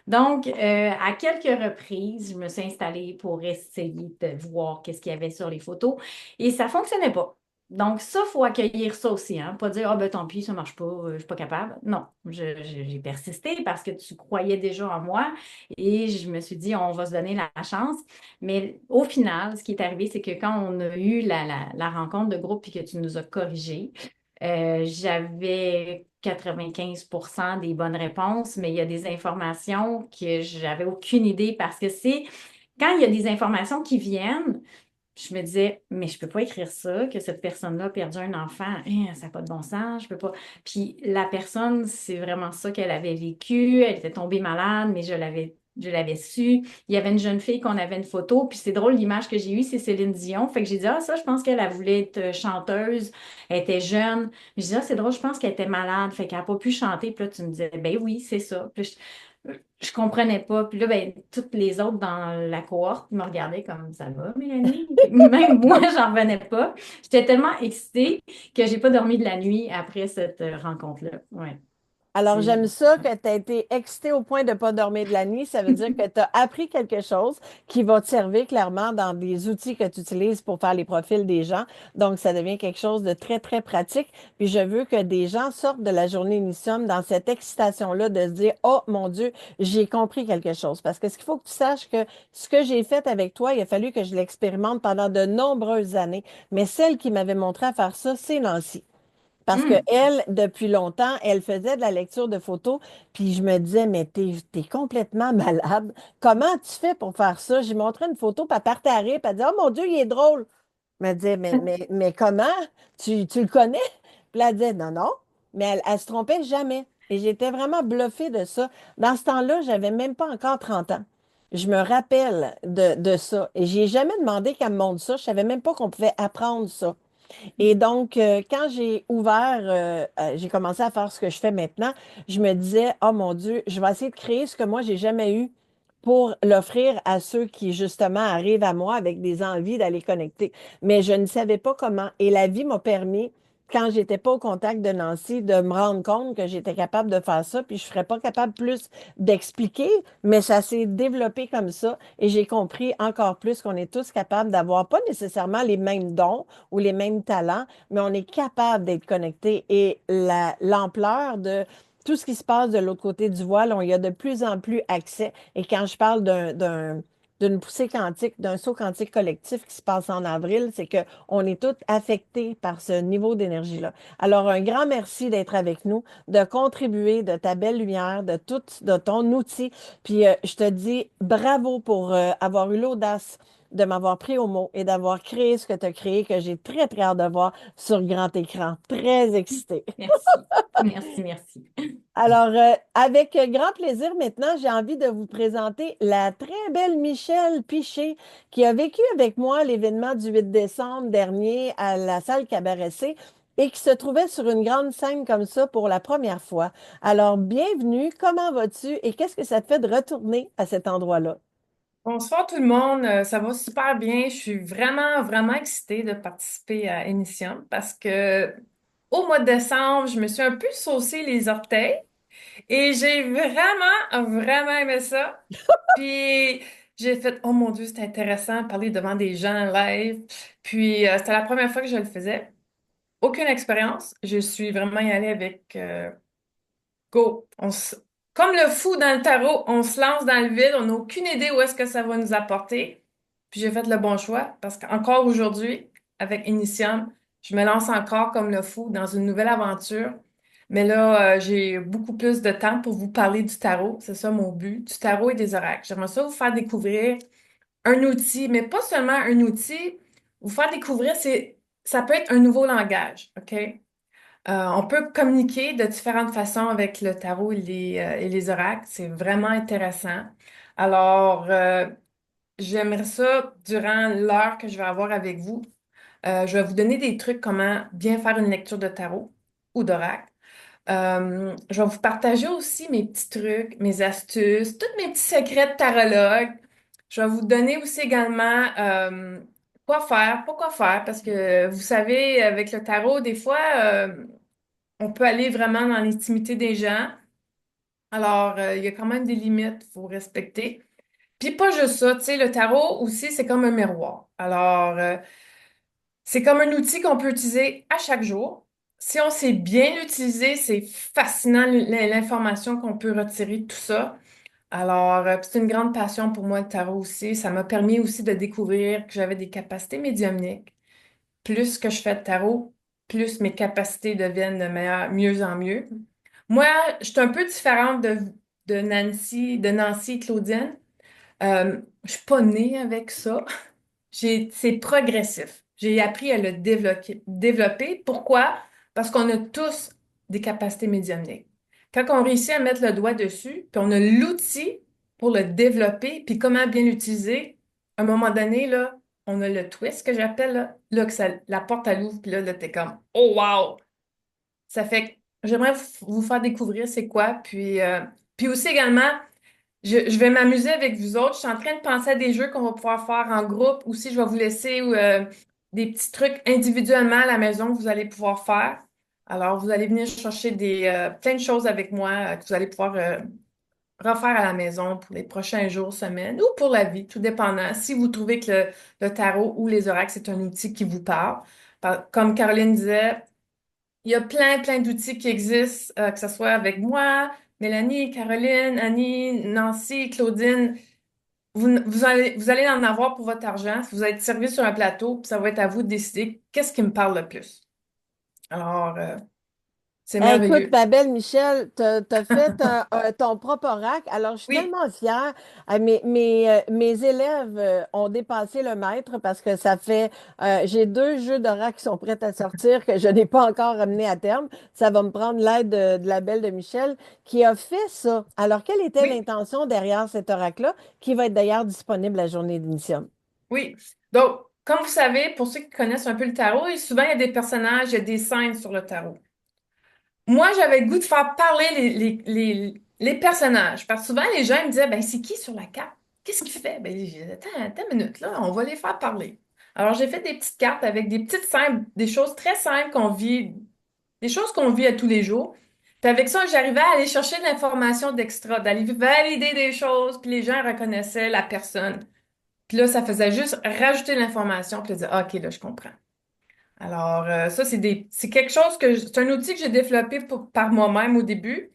Donc, à quelques reprises, je me suis installée pour essayer de voir qu'est-ce qu'il y avait sur les photos et ça ne fonctionnait pas. Donc, ça, il faut accueillir ça aussi, hein. Pas dire, ah ben tant pis, ça ne marche pas, je ne suis pas capable. Non, j'ai persisté parce que tu croyais déjà en moi et je me suis dit, on va se donner la chance. Mais au final, ce qui est arrivé, c'est que quand on a eu la rencontre de groupe et que tu nous as corrigés, j'avais 95% des bonnes réponses, mais il y a des informations que j'avais aucune idée parce que c'est quand il y a des informations qui viennent, je me disais, mais je peux pas écrire ça, que cette personne-là a perdu un enfant, hein, ça n'a pas de bon sens, je peux pas. Puis la personne, c'est vraiment ça qu'elle avait vécu, elle était tombée malade, mais je l'avais su. Il y avait une jeune fille qu'on avait une photo, puis c'est drôle, l'image que j'ai eue, c'est Céline Dion. Fait que j'ai dit, ah, ça, je pense qu'elle elle voulait être chanteuse, elle était jeune. J'ai dit, ah, c'est drôle, je pense qu'elle était malade, fait qu'elle n'a pas pu chanter. Puis là, tu me disais, ben oui, c'est ça. Puis je comprenais pas. Puis là, ben, toutes les autres dans la cohorte me regardaient comme ça va, Mélanie. Même moi, j'en revenais pas. J'étais tellement excitée que j'ai pas dormi de la nuit après cette rencontre-là. Ouais. Alors, C'est... j'aime ça que tu as été excité au point de ne pas dormir de la nuit. Ça veut dire que tu as appris quelque chose qui va te servir clairement dans des outils que tu utilises pour faire les profils des gens. Donc, ça devient quelque chose de très, très pratique. Puis, je veux que des gens sortent de la journée Initium dans cette excitation-là de se dire, oh mon Dieu, j'ai compris quelque chose. Parce que ce qu'il faut que tu saches que ce que j'ai fait avec toi, il a fallu que je l'expérimente pendant de nombreuses années. Mais celle qui m'avait montré à faire ça, c'est Nancy. Parce que Hmm. elle, depuis longtemps, elle faisait de la lecture de photos, puis je me disais, mais t'es complètement malade. Comment tu fais pour faire ça? J'ai montré une photo, puis elle partait à rire, puis elle disait, oh mon Dieu, il est drôle. Je me disais, mais comment? Tu le connais? Puis là, elle disait, non, non. Mais elle se trompait jamais. Et j'étais vraiment bluffée de ça. Dans ce temps-là, j'avais même pas encore 30 ans. Je me rappelle de ça. Et j'ai jamais demandé qu'elle me montre ça. Je savais même pas qu'on pouvait apprendre ça. Et donc, quand j'ai ouvert, j'ai commencé à faire ce que je fais maintenant, je me disais, oh mon Dieu, je vais essayer de créer ce que moi, j'ai jamais eu pour l'offrir à ceux qui, justement, arrivent à moi avec des envies d'aller connecter. Mais je ne savais pas comment. Et la vie m'a permis, quand j'étais pas au contact de Nancy, de me rendre compte que j'étais capable de faire ça, puis je serais pas capable plus d'expliquer, mais ça s'est développé comme ça. Et j'ai compris encore plus qu'on est tous capables d'avoir pas nécessairement les mêmes dons ou les mêmes talents, mais on est capable d'être connecté. Et l'ampleur de tout ce qui se passe de l'autre côté du voile, on y a de plus en plus accès. Et quand je parle d'une poussée quantique, d'un saut quantique collectif qui se passe en avril, c'est qu'on est tous affectés par ce niveau d'énergie-là. Alors, un grand merci d'être avec nous, de contribuer de ta belle lumière, de ton outil. Puis, je te dis bravo pour avoir eu l'audace de m'avoir pris au mot et d'avoir créé ce que tu as créé, que j'ai très, très hâte de voir sur grand écran. Très excitée. Merci. Merci, merci. Alors, avec grand plaisir, maintenant, j'ai envie de vous présenter la très belle Michelle Piché, qui a vécu avec moi l'événement du 8 décembre dernier à la salle Cabaret C et qui se trouvait sur une grande scène comme ça pour la première fois. Alors, bienvenue, comment vas-tu et qu'est-ce que ça te fait de retourner à cet endroit-là? Bonsoir tout le monde. Ça va super bien. Je suis vraiment, vraiment excitée de participer à Initium parce que au mois de décembre, je me suis un peu saucé les orteils et j'ai vraiment, vraiment aimé ça. Puis j'ai fait, oh mon Dieu, c'est intéressant de parler devant des gens live. Puis c'était la première fois que je le faisais. Aucune expérience. Je suis vraiment y allée avec go. Comme le fou dans le tarot, on se lance dans le vide, on n'a aucune idée où est-ce que ça va nous apporter. Puis j'ai fait le bon choix parce qu'encore aujourd'hui, avec Initium, je me lance encore comme le fou dans une nouvelle aventure. Mais là, j'ai beaucoup plus de temps pour vous parler du tarot. C'est ça mon but, du tarot et des oracles. J'aimerais ça vous faire découvrir un outil, mais pas seulement un outil, vous faire découvrir, ça peut être un nouveau langage, OK? On peut communiquer de différentes façons avec le tarot et les oracles. C'est vraiment intéressant. Alors, j'aimerais ça, durant l'heure que je vais avoir avec vous, je vais vous donner des trucs comment bien faire une lecture de tarot ou d'oracle. Je vais vous partager aussi mes petits trucs, mes astuces, tous mes petits secrets de tarologue. Je vais vous donner aussi également quoi faire, pas quoi faire, parce que vous savez, avec le tarot, des fois, on peut aller vraiment dans l'intimité des gens. Alors, il y a quand même des limites, il faut respecter. Puis pas juste ça, tu sais, le tarot aussi, c'est comme un miroir. Alors, c'est comme un outil qu'on peut utiliser à chaque jour. Si on sait bien l'utiliser, c'est fascinant l'information qu'on peut retirer de tout ça. Alors, c'est une grande passion pour moi, le tarot aussi. Ça m'a permis aussi de découvrir que j'avais des capacités médiumniques. Plus que je fais de tarot, plus mes capacités deviennent de mieux en mieux. Moi, je suis un peu différente de Nancy et Claudine. Je suis pas née avec ça. C'est progressif. J'ai appris à le développer. Pourquoi? Parce qu'on a tous des capacités médiumniques. Quand on réussit à mettre le doigt dessus, puis on a l'outil pour le développer, puis comment bien l'utiliser, à un moment donné, là, on a le twist que j'appelle, là, que la porte elle ouvre, puis là, t'es comme, oh wow! Ça fait que j'aimerais vous faire découvrir c'est quoi, puis aussi également, je vais m'amuser avec vous autres. Je suis en train de penser à des jeux qu'on va pouvoir faire en groupe. Aussi, je vais vous laisser des petits trucs individuellement à la maison que vous allez pouvoir faire. Alors, vous allez venir chercher plein de choses avec moi que vous allez pouvoir refaire à la maison pour les prochains jours, semaines ou pour la vie, tout dépendant. Si vous trouvez que le tarot ou les oracles, c'est un outil qui vous parle. Comme Caroline disait, il y a plein, plein d'outils qui existent, que ce soit avec moi, Mélanie, Caroline, Annie, Nancy, Claudine. Vous allez en avoir pour votre argent. Vous allez être servi sur un plateau, puis ça va être à vous de décider qu'est-ce qui me parle le plus. Alors, C'est Écoute, merveilleux. ma belle Michel, tu as fait ton propre oracle. Alors, je suis Oui, tellement fière. Mes élèves ont dépassé le maître parce que j'ai deux jeux d'oracle qui sont prêts à sortir que je n'ai pas encore amenés à terme. Ça va me prendre l'aide de la belle de Michel qui a fait ça. Alors, quelle était oui, l'intention derrière cet oracle-là, qui va être d'ailleurs disponible la journée d'initium? oui. Donc, comme vous savez, pour ceux qui connaissent un peu le tarot, souvent il y a des personnages, il y a des scènes sur le tarot. Moi, j'avais le goût de faire parler les personnages. Parce que souvent, les gens ils me disaient, ben, c'est qui sur la carte? Qu'est-ce qu'il fait? Ben, j'ai dit, attends une minute, là, on va les faire parler. Alors, j'ai fait des petites cartes avec des petites simples, des choses très simples qu'on vit, des choses qu'on vit à tous les jours. Puis avec ça, j'arrivais à aller chercher de l'information d'extra, d'aller valider des choses, puis les gens reconnaissaient la personne. Puis là, ça faisait juste rajouter l'information, puis ils disaient, ah, OK, là, je comprends. Alors, ça, c'est quelque chose c'est un outil que j'ai développé par moi-même au début.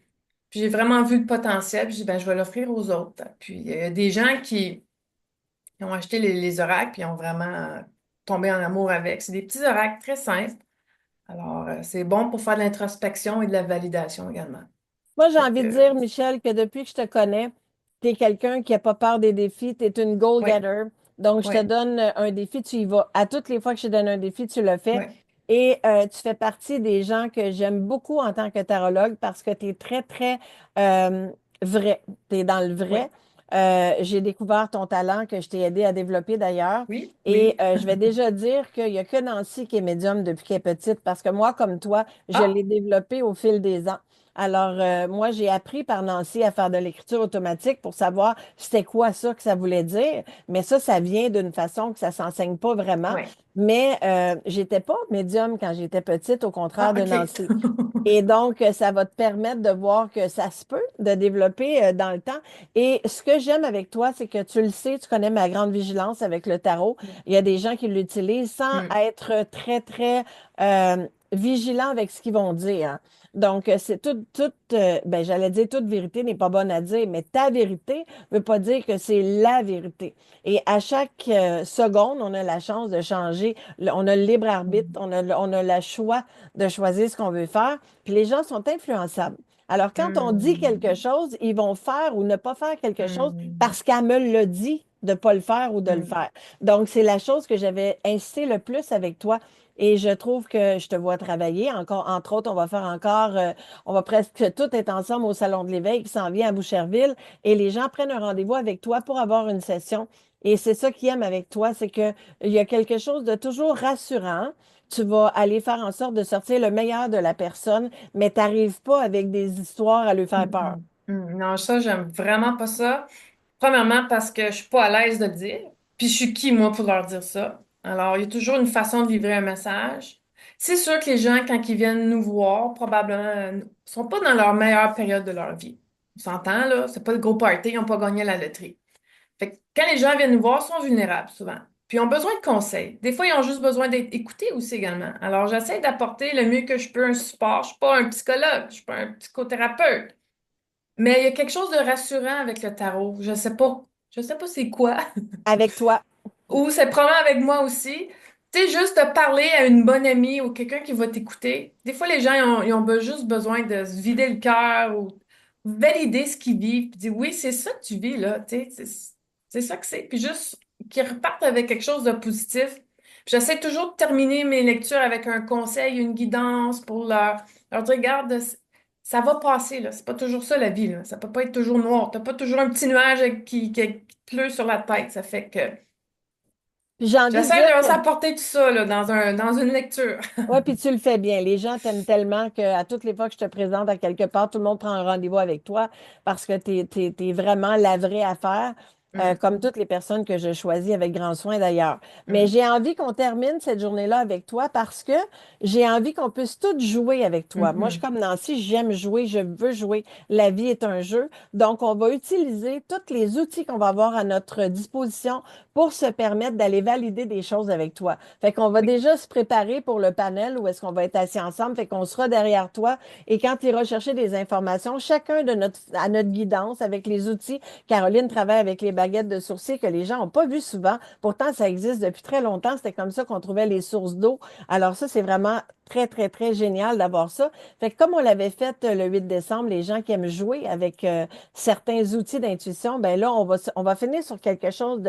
Puis j'ai vraiment vu le potentiel. Puis j'ai dit, ben, je vais l'offrir aux autres. Puis il y a des gens qui ont acheté les oracles, puis ont vraiment tombé en amour avec. C'est des petits oracles très simples. Alors, c'est bon pour faire de l'introspection et de la validation également. Moi, j'ai Fait envie de que, dire, Michel, que depuis que je te connais, tu es quelqu'un qui n'a pas peur des défis, tu es une oui, goal-getter. Donc, je te oui, donne un défi, tu y vas. À toutes les fois que je te donne un défi, tu le fais. oui. Et tu fais partie des gens que j'aime beaucoup en tant que tarologue parce que tu es très, très vrai. Tu es dans le Oui, vrai. J'ai découvert ton talent que je t'ai aidé à développer d'ailleurs. oui, Et oui. je vais déjà dire qu'il n'y a que Nancy qui est médium depuis qu'elle est petite parce que moi, comme toi, je l'ai Ah! développé au fil des ans. Alors, moi, j'ai appris par Nancy à faire de l'écriture automatique pour savoir c'était quoi ça que ça voulait dire. Mais ça vient d'une façon que ça s'enseigne pas vraiment. Oui. Mais j'étais pas médium quand j'étais petite, au contraire Ah, de OK. Nancy. Et donc, ça va te permettre de voir que ça se peut, de développer dans le temps. Et ce que j'aime avec toi, c'est que tu le sais, tu connais ma grande vigilance avec le tarot. Il y a des gens qui l'utilisent sans Hmm. être très, très vigilants avec ce qu'ils vont dire, hein. Donc, c'est ben, j'allais dire toute vérité n'est pas bonne à dire, mais ta vérité ne veut pas dire que c'est la vérité. Et à chaque seconde, on a la chance de changer. On a le libre arbitre, on a le choix de choisir ce qu'on veut faire. Puis les gens sont influençables. Alors, quand on dit quelque Hmm. chose, ils vont faire ou ne pas faire quelque chose Hmm. parce qu'elle me l'a dit de ne pas le faire ou de le Hmm. faire. Donc, c'est la chose que j'avais insisté le plus avec toi. Et je trouve que je te vois travailler. Encore, entre autres, on va presque tout être ensemble au Salon de l'Éveil qui s'en vient à Boucherville. Et les gens prennent un rendez-vous avec toi pour avoir une session. Et c'est ça qu'ils aiment avec toi, c'est qu'il y a quelque chose de toujours rassurant. Tu vas aller faire en sorte de sortir le meilleur de la personne, mais tu n'arrives pas avec des histoires à lui faire peur. Mhm. Non, ça, j'aime vraiment pas ça. Premièrement, parce que je suis pas à l'aise de le dire. Puis je suis qui, moi, pour leur dire ça? Alors, il y a toujours une façon de livrer un message. C'est sûr que les gens, quand ils viennent nous voir, probablement, sont pas dans leur meilleure période de leur vie. On s'entend, là? C'est pas le gros party, ils n'ont pas gagné à la loterie. Fait que quand les gens viennent nous voir, ils sont vulnérables, souvent. Puis ils ont besoin de conseils. Des fois, ils ont juste besoin d'être écoutés aussi également. Alors, j'essaie d'apporter le mieux que je peux un support. Je suis pas un psychologue, je suis pas un psychothérapeute. Mais il y a quelque chose de rassurant avec le tarot. Je sais pas. Je sais pas c'est quoi. Avec toi. Ou c'est probablement avec moi aussi. Tu sais, juste de parler à une bonne amie ou quelqu'un qui va t'écouter. Des fois, les gens, ils ont juste besoin de se vider le cœur ou valider ce qu'ils vivent. Puis dire, oui, c'est ça que tu vis, là. Tu sais, c'est ça que c'est. Puis juste qu'ils repartent avec quelque chose de positif. Puis j'essaie toujours de terminer mes lectures avec un conseil, une guidance pour leur dire, regarde, ça va passer, là. C'est pas toujours ça, la vie, là. Ça peut pas être toujours noir. T'as pas toujours un petit nuage qui pleut sur la tête. Ça fait que Puis j'ai envie de j'essaie dire de que s'apporter tout ça là, dans une lecture. ouais, puis tu le fais bien. Les gens t'aiment tellement qu'à toutes les fois que je te présente à quelque part, tout le monde prend un rendez-vous avec toi parce que t'es vraiment la vraie affaire, Mm, comme toutes les personnes que je choisis avec grand soin d'ailleurs. Mais mm, j'ai envie qu'on termine cette journée-là avec toi parce que j'ai envie qu'on puisse toutes jouer avec toi. Moi, je suis mhm. comme Nancy, j'aime jouer, je veux jouer. La vie est un jeu. Donc, on va utiliser tous les outils qu'on va avoir à notre disposition pour se permettre d'aller valider des choses avec toi. Fait qu'on va Oui. déjà se préparer pour le panel où est-ce qu'on va être assis ensemble. Fait qu'on sera derrière toi. Et quand tu iras chercher des informations, chacun à notre guidance avec les outils. Caroline travaille avec les baguettes de sourcils que les gens n'ont pas vu souvent. Pourtant, ça existe depuis très longtemps. C'était comme ça qu'on trouvait les sources d'eau. Alors ça, c'est vraiment très, très, très génial d'avoir ça. Fait que comme on l'avait fait le 8 décembre, les gens qui aiment jouer avec certains outils d'intuition, ben là, on va finir sur quelque chose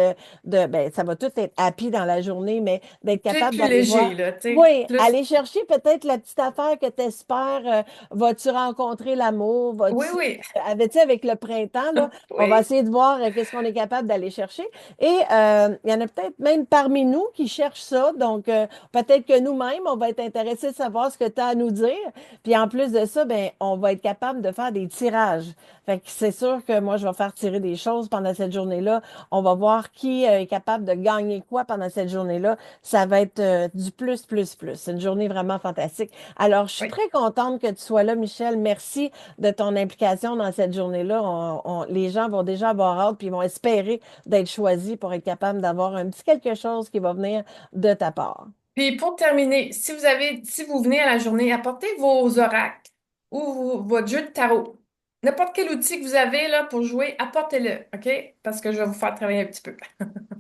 ben, ça va tout être happy dans la journée, mais d'être Peut-être capable plus d'aller léger, voir. là, tu sais, Oui, plus... aller chercher peut-être la petite affaire que tu espères. Vas-tu rencontrer l'amour? Oui, Vas-tu, oui, tu sais, avec le printemps, là, on va oui. essayer de voir qu'est-ce qu'on est capable d'aller chercher. Et il y en a peut-être même parmi nous qui cherchent ça. Donc, peut-être que nous-mêmes, on va être intéressés de savoir ce que tu as à nous dire. Puis en plus de ça, ben, on va être capable de faire des tirages. Fait que c'est sûr que moi, je vais faire tirer des choses pendant cette journée-là. On va voir qui est capable de gagner quoi pendant cette journée-là. Ça va être du plus, plus, plus. C'est une journée vraiment fantastique. Alors, je suis Oui. très contente que tu sois là, Michel. Merci de ton implication dans cette journée-là. Les gens vont déjà avoir hâte puis ils vont espérer d'être choisis pour être capable d'avoir un petit quelque chose qui va venir de ta part. Puis pour terminer, si vous venez à la journée, apportez vos oracles ou votre jeu de tarot. N'importe quel outil que vous avez là pour jouer, apportez-le, OK? Parce que je vais vous faire travailler un petit peu.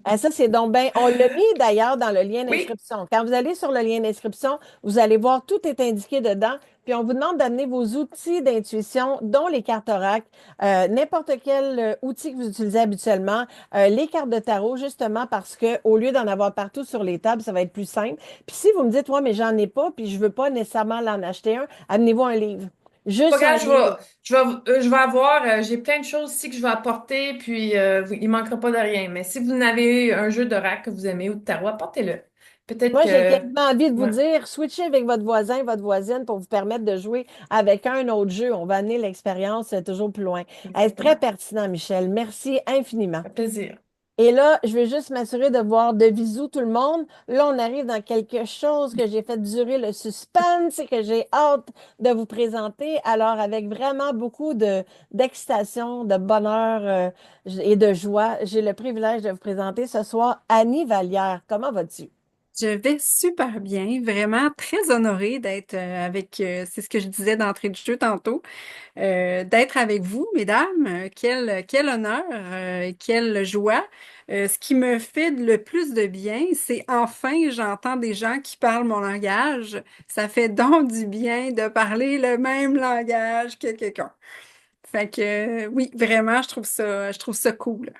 Ah, ça, c'est donc bien. On l'a mis d'ailleurs dans le lien Oui, d'inscription. Quand vous allez sur le lien d'inscription, vous allez voir tout est indiqué dedans. Puis on vous demande d'amener vos outils d'intuition, dont les cartes oracle, n'importe quel outil que vous utilisez habituellement, les cartes de tarot, justement parce que au lieu d'en avoir partout sur les tables, ça va être plus simple. Puis si vous me dites, ouais, mais j'en ai pas, puis je veux pas nécessairement l'en acheter un, amenez-vous un livre. pas Juste un grave, livre. je vais avoir, j'ai plein de choses ici que je vais apporter, puis il manquera pas de rien. Mais si vous n'avez un jeu d'oracle que vous aimez ou de tarot, apportez-le. Peut-être Moi, j'ai que... quasiment envie de vous Ouais, dire, switchez avec votre voisin, votre voisine pour vous permettre de jouer avec un autre jeu. On va amener l'expérience toujours plus loin. Très exactement. pertinent, Michel. Merci infiniment. Ça fait plaisir. Et là, je vais juste m'assurer de voir de visu tout le monde. Là, on arrive dans quelque chose que j'ai fait durer le suspense et que j'ai hâte de vous présenter. Alors, avec vraiment beaucoup d'excitation, de bonheur, et de joie, j'ai le privilège de vous présenter ce soir Annie Vallière. Comment vas-tu? Je vais super bien, vraiment très honorée d'être avec, c'est ce que je disais d'entrée de jeu tantôt, d'être avec vous, mesdames. Quel honneur, quelle joie. Ce qui me fait le plus de bien, c'est enfin j'entends des gens qui parlent mon langage. Ça fait donc du bien de parler le même langage que quelqu'un. Fait que oui, vraiment, je trouve ça cool.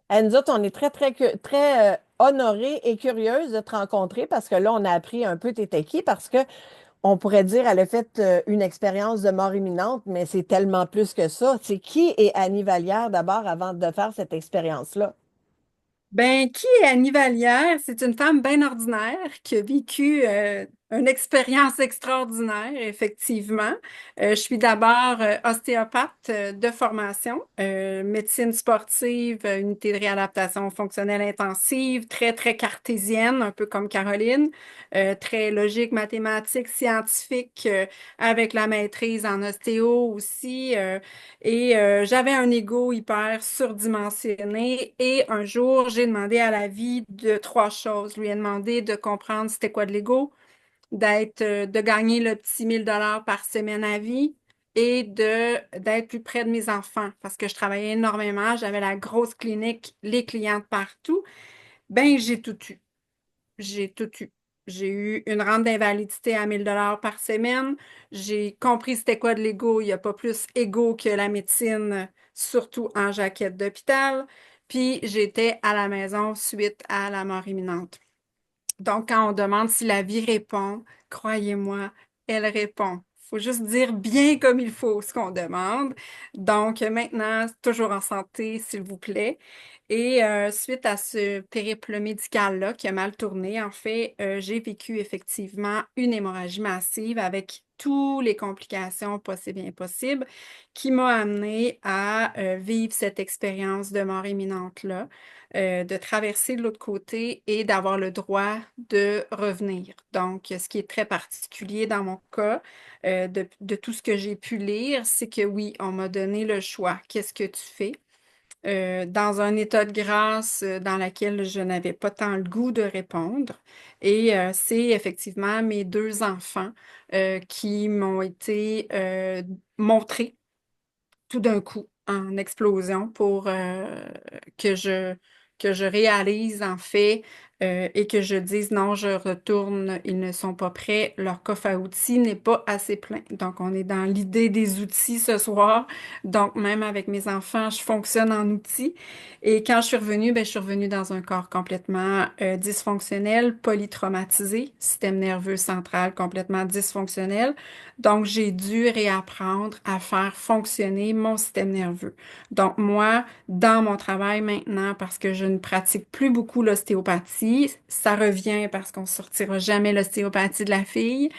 Nous autres, on est très, très, très honorés et curieuses de te rencontrer parce que là, on a appris un peu t'étais qui parce que on pourrait dire elle a fait une expérience de mort imminente, mais c'est tellement plus que ça. C'est qui est Annie Vallière d'abord avant de faire cette expérience-là? Ben, qui est Annie Vallière? C'est une femme bien ordinaire qui a vécu une expérience extraordinaire, effectivement. Je suis d'abord ostéopathe de formation, médecine sportive, unité de réadaptation fonctionnelle intensive, très, très cartésienne, un peu comme Caroline, très logique, mathématique, scientifique, avec la maîtrise en ostéo aussi. J'avais un ego hyper surdimensionné. Et un jour, j'ai demandé à la vie de trois choses. Je lui ai demandé de comprendre c'était quoi de l'ego, de gagner le petit 1000 $ par semaine à vie et d'être plus près de mes enfants parce que je travaillais énormément. J'avais la grosse clinique, les clientes partout. Ben, j'ai tout eu. J'ai tout eu. J'ai eu une rente d'invalidité à 1000 $ par semaine. J'ai compris c'était quoi de l'ego. Il n'y a pas plus égo que la médecine, surtout en jaquette d'hôpital. Puis j'étais à la maison suite à la mort imminente. Donc, quand on demande si la vie répond, croyez-moi, elle répond. Il faut juste dire bien comme il faut ce qu'on demande. Donc, maintenant, toujours en santé, s'il vous plaît. Suite à ce périple médical-là qui a mal tourné, en fait, j'ai vécu effectivement une hémorragie massive avec toutes les complications possibles et impossibles qui m'a amené à vivre cette expérience de mort imminente-là, de traverser de l'autre côté et d'avoir le droit de revenir. Donc, ce qui est très particulier dans mon cas, de tout ce que j'ai pu lire, c'est que oui, on m'a donné le choix. Qu'est-ce que tu fais? Dans un état de grâce dans lequel je n'avais pas tant le goût de répondre. C'est effectivement mes deux enfants qui m'ont été montrés tout d'un coup en explosion pour que je réalise en fait et que je dise non, je retourne, ils ne sont pas prêts, leur coffre à outils n'est pas assez plein. Donc, on est dans l'idée des outils ce soir. Donc, même avec mes enfants, je fonctionne en outils. Et quand je suis revenue, ben, je suis revenue dans un corps complètement dysfonctionnel, polytraumatisé, système nerveux central complètement dysfonctionnel. Donc, j'ai dû réapprendre à faire fonctionner mon système nerveux. Donc, moi, dans mon travail maintenant, parce que je ne pratique plus beaucoup l'ostéopathie, ça revient parce qu'on ne sortira jamais l'ostéopathie de la fille.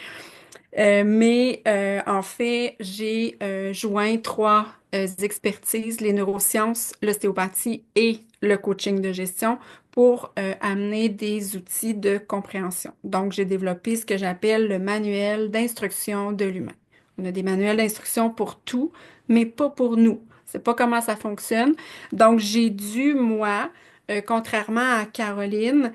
Mais en fait, j'ai joint trois expertises, les neurosciences, l'ostéopathie et le coaching de gestion pour amener des outils de compréhension. Donc, j'ai développé ce que j'appelle le manuel d'instruction de l'humain. On a des manuels d'instruction pour tout, mais pas pour nous. C'est pas comment ça fonctionne. Donc, j'ai dû, moi, contrairement à Caroline,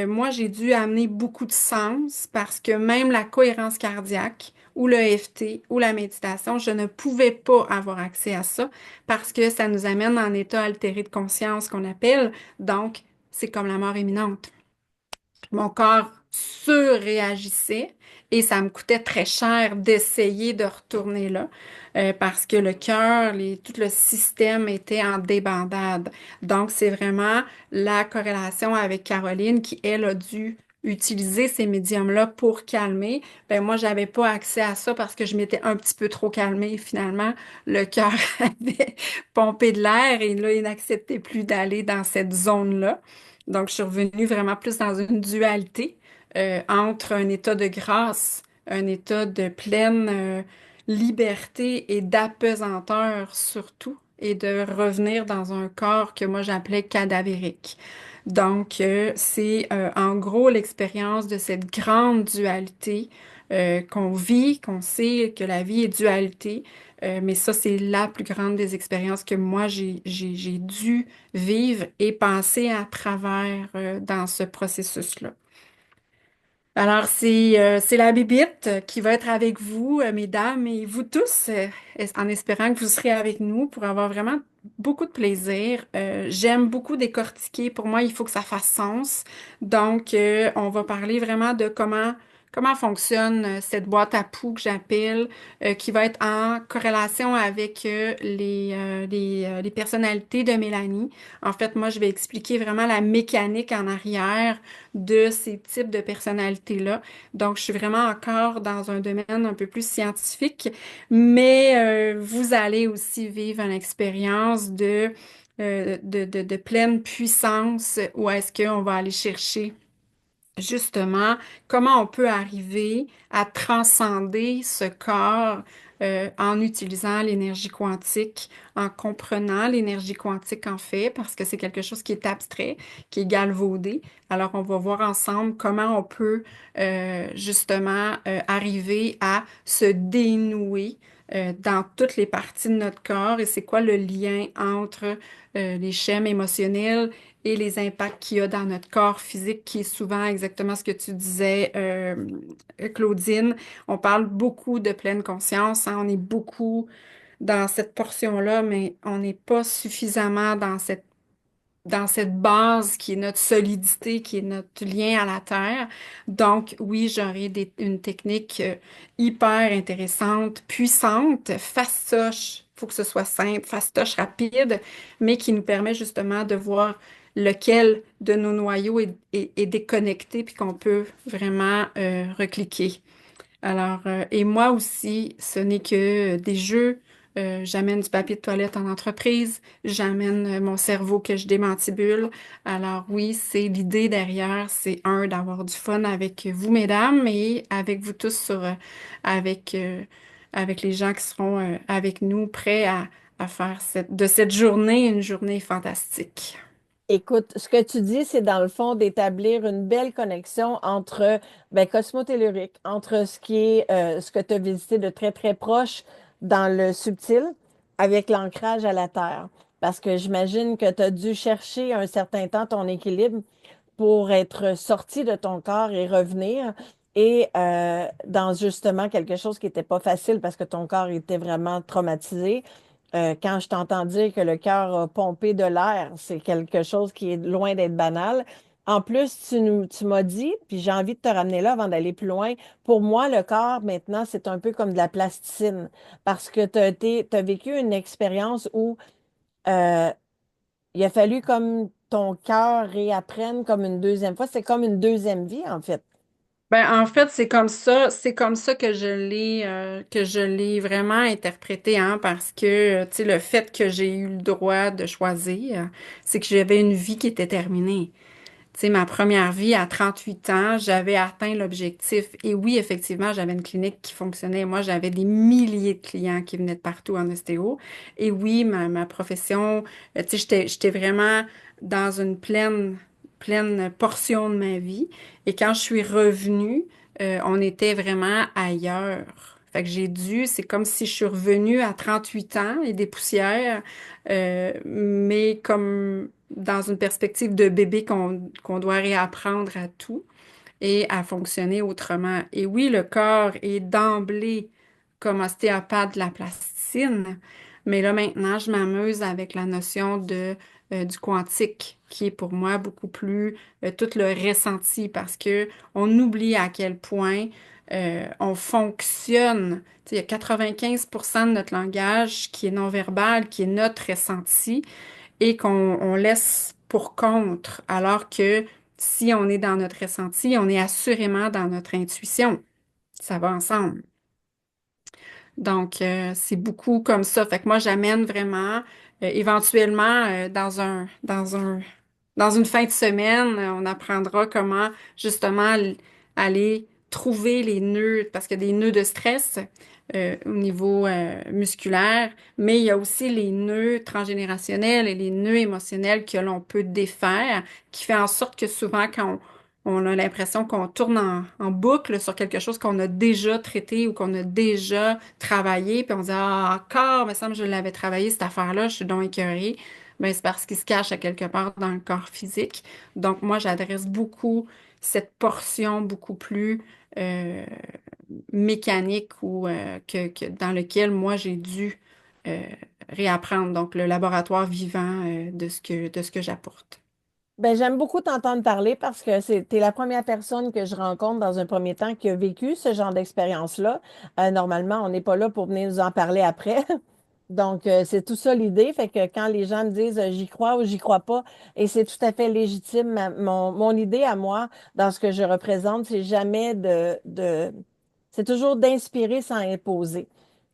moi, j'ai dû amener beaucoup de sens parce que même la cohérence cardiaque ou le EFT ou la méditation, je ne pouvais pas avoir accès à ça parce que ça nous amène en état altéré de conscience qu'on appelle. Donc, c'est comme la mort imminente. Mon corps surréagissait et ça me coûtait très cher d'essayer de retourner là parce que le cœur, tout le système était en débandade. Donc, c'est vraiment la corrélation avec Caroline qui, elle, a dû utiliser ces médiums-là pour calmer. Ben, moi, j'avais pas accès à ça parce que je m'étais un petit peu trop calmée. Finalement, le cœur avait pompé de l'air et là, il n'acceptait plus d'aller dans cette zone-là. Donc, je suis revenue vraiment plus dans une dualité entre un état de grâce, un état de pleine liberté et d'apesanteur surtout, et de revenir dans un corps que moi j'appelais cadavérique. Donc, c'est en gros l'expérience de cette grande dualité qu'on vit, qu'on sait que la vie est dualité, mais ça, c'est la plus grande des expériences que moi, j'ai dû vivre et passer à travers dans ce processus-là. Alors, c'est la bébite qui va être avec vous, mesdames, et vous tous, en espérant que vous serez avec nous pour avoir vraiment beaucoup de plaisir. J'aime beaucoup décortiquer. Pour moi, il faut que ça fasse sens. Donc, on va parler vraiment de comment fonctionne cette boîte à poux que j'appelle, qui va être en corrélation avec les personnalités de Mélanie. En fait, moi, je vais expliquer vraiment la mécanique en arrière de ces types de personnalités-là. Donc, je suis vraiment encore dans un domaine un peu plus scientifique, mais vous allez aussi vivre une expérience de pleine puissance où est-ce qu'on va aller chercher justement comment on peut arriver à transcender ce corps en utilisant l'énergie quantique, en comprenant l'énergie quantique en fait, parce que c'est quelque chose qui est abstrait, qui est galvaudé. Alors, on va voir ensemble comment on peut justement arriver à se dénouer dans toutes les parties de notre corps et c'est quoi le lien entre les schèmes émotionnels et les impacts qu'il y a dans notre corps physique, qui est souvent exactement ce que tu disais, Claudine. On parle beaucoup de pleine conscience, hein, on est beaucoup dans cette portion-là, mais on n'est pas suffisamment dans cette base qui est notre solidité, qui est notre lien à la terre. Donc, oui, j'aurai une technique hyper intéressante, puissante, fastoche. Il faut que ce soit simple, fastoche, rapide, mais qui nous permet justement de voir lequel de nos noyaux est déconnecté puis qu'on peut vraiment recliquer. Alors, et moi aussi, ce n'est que des jeux. J'amène du papier de toilette en entreprise, j'amène mon cerveau que je démantibule. Alors oui, c'est l'idée derrière, c'est d'avoir du fun avec vous, mesdames, et avec vous tous avec, euh, avec les gens qui seront avec nous, prêts à faire de cette journée une journée fantastique. Écoute, ce que tu dis, c'est dans le fond d'établir une belle connexion entre ben, Cosmotellurique, entre ce qui est ce que tu as visité de très très proche dans le subtil avec l'ancrage à la terre. Parce que j'imagine que tu as dû chercher un certain temps ton équilibre pour être sorti de ton corps et revenir. Et dans justement quelque chose qui n'était pas facile parce que ton corps était vraiment traumatisé. Quand je t'entends dire que le cœur a pompé de l'air, c'est quelque chose qui est loin d'être banal. En plus, tu m'as dit, puis j'ai envie de te ramener là avant d'aller plus loin. Pour moi, le corps, maintenant, c'est un peu comme de la plasticine parce que tu as vécu une expérience où euh, il a fallu comme ton cœur réapprenne comme une deuxième fois. C'est comme une deuxième vie, en fait. Ben, en fait, c'est comme ça que je l'ai vraiment interprété, hein, parce que, tu sais, le fait que j'ai eu le droit de choisir, c'est que j'avais une vie qui était terminée. Tu sais, ma première vie à 38 ans, j'avais atteint l'objectif. Et oui, effectivement, j'avais une clinique qui fonctionnait. Moi, j'avais des milliers de clients qui venaient de partout en ostéo. Et oui, ma profession, tu sais, j'étais vraiment dans une pleine portion de ma vie. Et quand je suis revenue, on était vraiment ailleurs. Fait que c'est comme si je suis revenue à 38 ans et des poussières, mais comme dans une perspective de bébé qu'on doit réapprendre à tout et à fonctionner autrement. Et oui, le corps est d'emblée comme ostéopathe de la plasticine, mais là maintenant, je m'amuse avec la notion du quantique, qui est pour moi beaucoup plus tout le ressenti, parce que on oublie à quel point on fonctionne. Tu sais, il y a 95% de notre langage qui est non-verbal, qui est notre ressenti et qu'on laisse pour contre, alors que si on est dans notre ressenti, on est assurément dans notre intuition. Ça va ensemble. Donc, c'est beaucoup comme ça. Fait que moi, j'amène vraiment, éventuellement, dans une fin de semaine, on apprendra comment justement aller trouver les nœuds, parce qu'il y a des nœuds de stress au niveau musculaire, mais il y a aussi les nœuds transgénérationnels et les nœuds émotionnels que l'on peut défaire, qui fait en sorte que souvent, quand on a l'impression qu'on tourne en boucle sur quelque chose qu'on a déjà traité ou qu'on a déjà travaillé, puis on dit, ah, encore, mais ça, je l'avais travaillé, cette affaire-là, je suis donc écœurée. Ben, c'est parce qu'il se cache à quelque part dans le corps physique. Donc, moi, j'adresse beaucoup cette portion beaucoup plus euh, mécanique ou dans lequel moi, j'ai dû euh, réapprendre. Donc, le laboratoire vivant de ce que j'apporte. Ben, j'aime beaucoup t'entendre parler parce que t'es la première personne que je rencontre dans un premier temps qui a vécu ce genre d'expérience-là. Normalement, on n'est pas là pour venir nous en parler après. Donc, c'est tout ça l'idée. Fait que quand les gens me disent j'y crois ou j'y crois pas, et c'est tout à fait légitime, mon idée à moi, dans ce que je représente, c'est jamais c'est toujours d'inspirer sans imposer.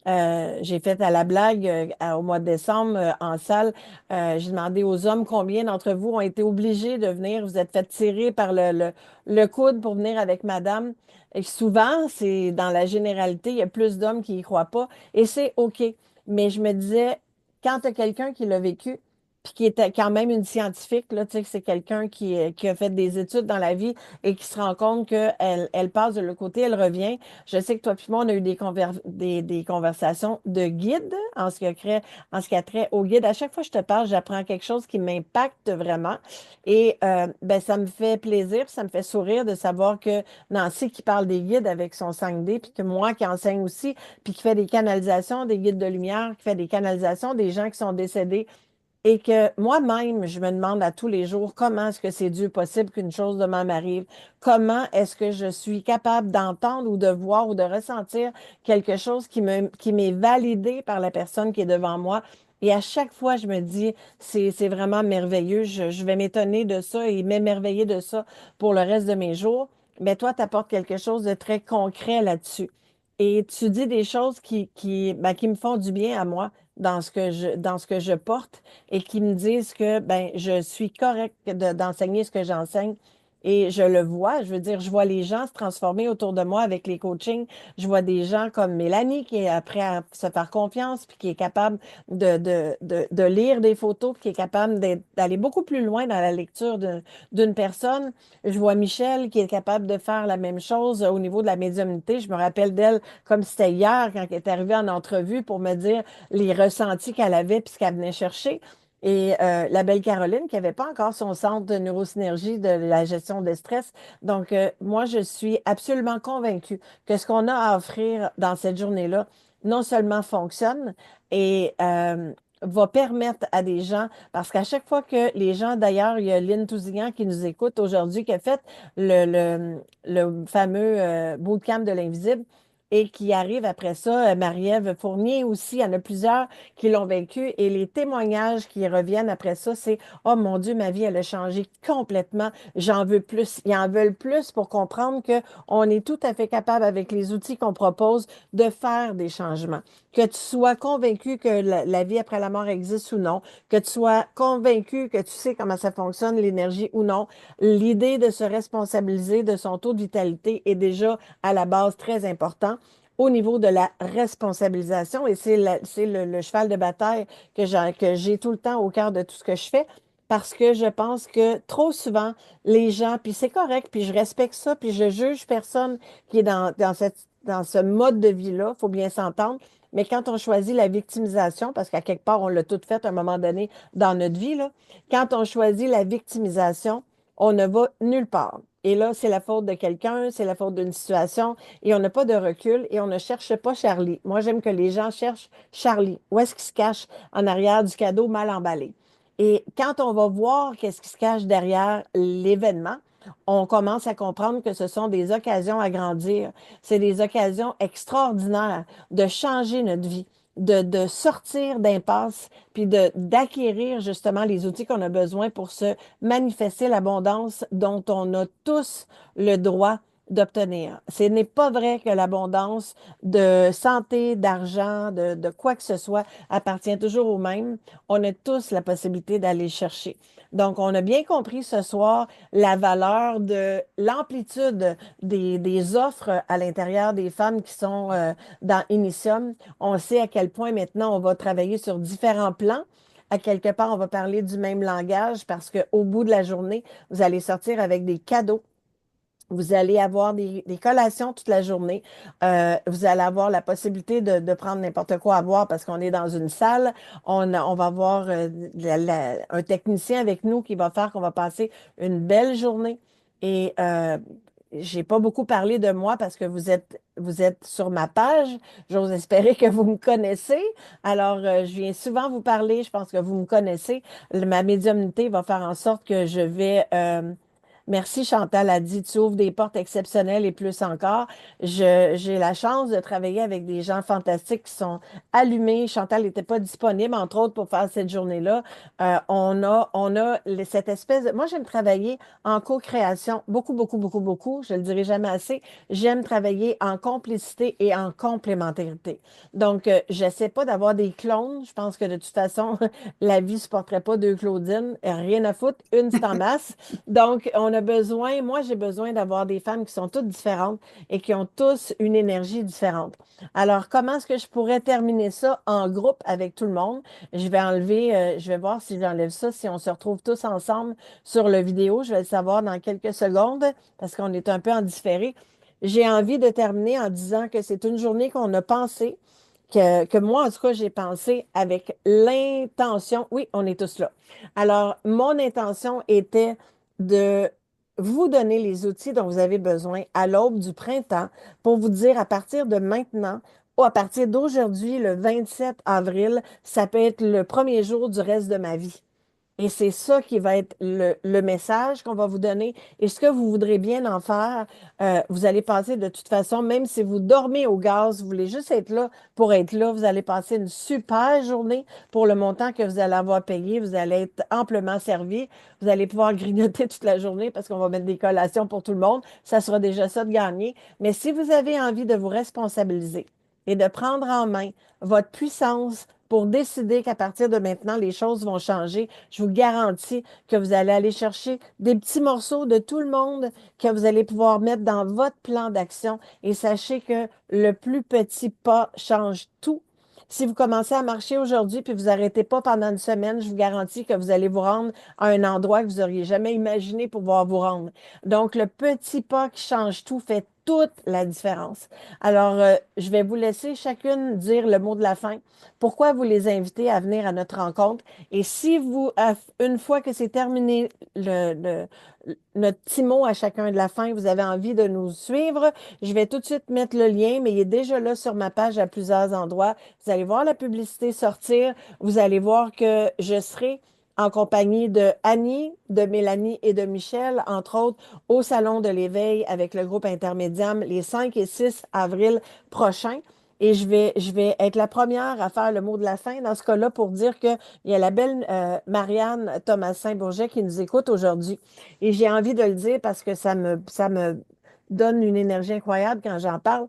J'ai fait à la blague au mois de décembre en salle, j'ai demandé aux hommes combien d'entre vous ont été obligés de venir. Vous êtes fait tirer par le coude pour venir avec madame. Et souvent, c'est dans la généralité, il y a plus d'hommes qui y croient pas et c'est OK. Mais je me disais, quand tu as quelqu'un qui l'a vécu, puis qui est quand même une scientifique, là, tu sais, que c'est quelqu'un qui a fait des études dans la vie et qui se rend compte qu'elle passe de l'autre côté, elle revient. Je sais que toi puis moi, on a eu des conversations de guide en ce qui a trait au guide. À chaque fois que je te parle, j'apprends quelque chose qui m'impacte vraiment. Et ben, ça me fait plaisir, ça me fait sourire de savoir que Nancy qui parle des guides avec son 5D, puis que moi qui enseigne aussi, puis qui fait des canalisations, des guides de lumière, qui fait des canalisations des gens qui sont décédés. Et que moi-même, je me demande à tous les jours comment est-ce que c'est Dieu possible qu'une chose de même arrive? Comment est-ce que je suis capable d'entendre ou de voir ou de ressentir quelque chose qui m'est validé par la personne qui est devant moi? Et à chaque fois, je me dis, c'est vraiment merveilleux. Je vais m'étonner de ça et m'émerveiller de ça pour le reste de mes jours. Mais toi, tu apportes quelque chose de très concret là-dessus. Et tu dis des choses ben, qui me font du bien à moi dans ce que je porte et qui me disent que ben, je suis correcte d'enseigner ce que j'enseigne. Et je le vois, je veux dire, je vois les gens se transformer autour de moi avec les coachings. Je vois des gens comme Mélanie qui est prêt à se faire confiance, puis qui est capable de lire des photos, puis qui est capable d'aller beaucoup plus loin dans la lecture d'une personne. Je vois Michel qui est capable de faire la même chose au niveau de la médiumnité. Je me rappelle d'elle comme si c'était hier quand elle est arrivée en entrevue pour me dire les ressentis qu'elle avait puis ce qu'elle venait chercher. Et la belle Caroline qui n'avait pas encore son centre de neurosynergie de la gestion de stress. Donc, moi, je suis absolument convaincue que ce qu'on a à offrir dans cette journée-là, non seulement fonctionne et va permettre à des gens, parce qu'à chaque fois que les gens, d'ailleurs, il y a Lynn Tousignan qui nous écoute aujourd'hui, qui a fait le fameux bootcamp de l'invisible et qui arrive après ça, Marie-Ève Fournier aussi, il y en a plusieurs qui l'ont vécu et les témoignages qui reviennent après ça, c'est oh mon Dieu, ma vie, elle a changé complètement, j'en veux plus. Ils en veulent plus pour comprendre que on est tout à fait capable avec les outils qu'on propose de faire des changements. Que tu sois convaincu que la vie après la mort existe ou non, que tu sois convaincu que tu sais comment ça fonctionne, l'énergie ou non, l'idée de se responsabiliser de son taux de vitalité est déjà à la base très important au niveau de la responsabilisation et c'est le cheval de bataille que j'ai tout le temps au cœur de tout ce que je fais parce que je pense que trop souvent, les gens, puis c'est correct, puis je respecte ça, puis je juge personne qui est dans ce mode de vie-là, il faut bien s'entendre, mais quand on choisit la victimisation, parce qu'à quelque part, on l'a tout fait à un moment donné dans notre vie, là, quand on choisit la victimisation, on ne va nulle part. Et là, c'est la faute de quelqu'un, c'est la faute d'une situation, et on n'a pas de recul et on ne cherche pas Charlie. Moi, j'aime que les gens cherchent Charlie. Où est-ce qu'il se cache en arrière du cadeau mal emballé? Et quand on va voir qu'est-ce qui se cache derrière l'événement, on commence à comprendre que ce sont des occasions à grandir. C'est des occasions extraordinaires de changer notre vie, de sortir d'impasse, puis d'acquérir justement les outils qu'on a besoin pour se manifester l'abondance dont on a tous le droit d'obtenir. Ce n'est pas vrai que l'abondance de santé, d'argent, de quoi que ce soit appartient toujours au même. On a tous la possibilité d'aller chercher. Donc, on a bien compris ce soir la valeur de l'amplitude des offres à l'intérieur des femmes qui sont dans Initium. On sait à quel point maintenant on va travailler sur différents plans. À quelque part, on va parler du même langage parce qu'au bout de la journée, vous allez sortir avec des cadeaux. Vous allez avoir des collations toute la journée. Vous allez avoir la possibilité de prendre n'importe quoi à boire parce qu'on est dans une salle. On va avoir un technicien avec nous qui va faire qu'on va passer une belle journée. Et j'ai pas beaucoup parlé de moi parce que vous êtes sur ma page. J'ose espérer que vous me connaissez. Alors, je viens souvent vous parler. Je pense que vous me connaissez. Ma médiumnité va faire en sorte que je vais merci Chantal a dit, tu ouvres des portes exceptionnelles et plus encore. J'ai la chance de travailler avec des gens fantastiques qui sont allumés. Chantal n'était pas disponible, entre autres, pour faire cette journée-là. Cette espèce de... Moi, j'aime travailler en co-création. Beaucoup, beaucoup, beaucoup, beaucoup. Je le dirai jamais assez. J'aime travailler en complicité et en complémentarité. Donc, j'essaie pas d'avoir des clones. Je pense que de toute façon, la vie ne supporterait pas deux Claudine. Rien à foutre. Une, c'est en masse. Donc, moi, j'ai besoin d'avoir des femmes qui sont toutes différentes et qui ont tous une énergie différente. Alors, comment est-ce que je pourrais terminer ça en groupe avec tout le monde? Je vais voir si j'enlève ça, si on se retrouve tous ensemble sur le vidéo. Je vais le savoir dans quelques secondes parce qu'on est un peu en différé. J'ai envie de terminer en disant que c'est une journée qu'on a pensée, que moi, en tout cas, j'ai pensé avec l'intention. Oui, on est tous là. Alors, mon intention était de vous donner les outils dont vous avez besoin à l'aube du printemps pour vous dire à partir de maintenant ou à partir d'aujourd'hui, le 27 avril, ça peut être le premier jour du reste de ma vie. Et c'est ça qui va être le message qu'on va vous donner. Et ce que vous voudrez bien en faire, vous allez passer de toute façon, même si vous dormez au gaz, vous voulez juste être là pour être là, vous allez passer une super journée pour le montant que vous allez avoir payé. Vous allez être amplement servi. Vous allez pouvoir grignoter toute la journée parce qu'on va mettre des collations pour tout le monde. Ça sera déjà ça de gagner. Mais si vous avez envie de vous responsabiliser et de prendre en main votre puissance, pour décider qu'à partir de maintenant, les choses vont changer. Je vous garantis que vous allez aller chercher des petits morceaux de tout le monde que vous allez pouvoir mettre dans votre plan d'action et sachez que le plus petit pas change tout. Si vous commencez à marcher aujourd'hui puis vous arrêtez pas pendant une semaine, je vous garantis que vous allez vous rendre à un endroit que vous n'auriez jamais imaginé pouvoir vous rendre. Donc, le petit pas qui change tout fait toute la différence. Alors, je vais vous laisser chacune dire le mot de la fin. Pourquoi vous les invitez à venir à notre rencontre? Et si vous, une fois que c'est terminé notre petit mot à chacun de la fin, vous avez envie de nous suivre, je vais tout de suite mettre le lien, mais il est déjà là sur ma page à plusieurs endroits. Vous allez voir la publicité sortir. Vous allez voir que je serai en compagnie de Annie, de Mélanie et de Michel, entre autres, au Salon de l'Éveil avec le groupe Intermédiam les 5 et 6 avril prochains. Et je vais être la première à faire le mot de la fin dans ce cas-là pour dire qu'il y a la belle Marianne Thomasin-Bourget qui nous écoute aujourd'hui. Et j'ai envie de le dire parce que ça me donne une énergie incroyable quand j'en parle.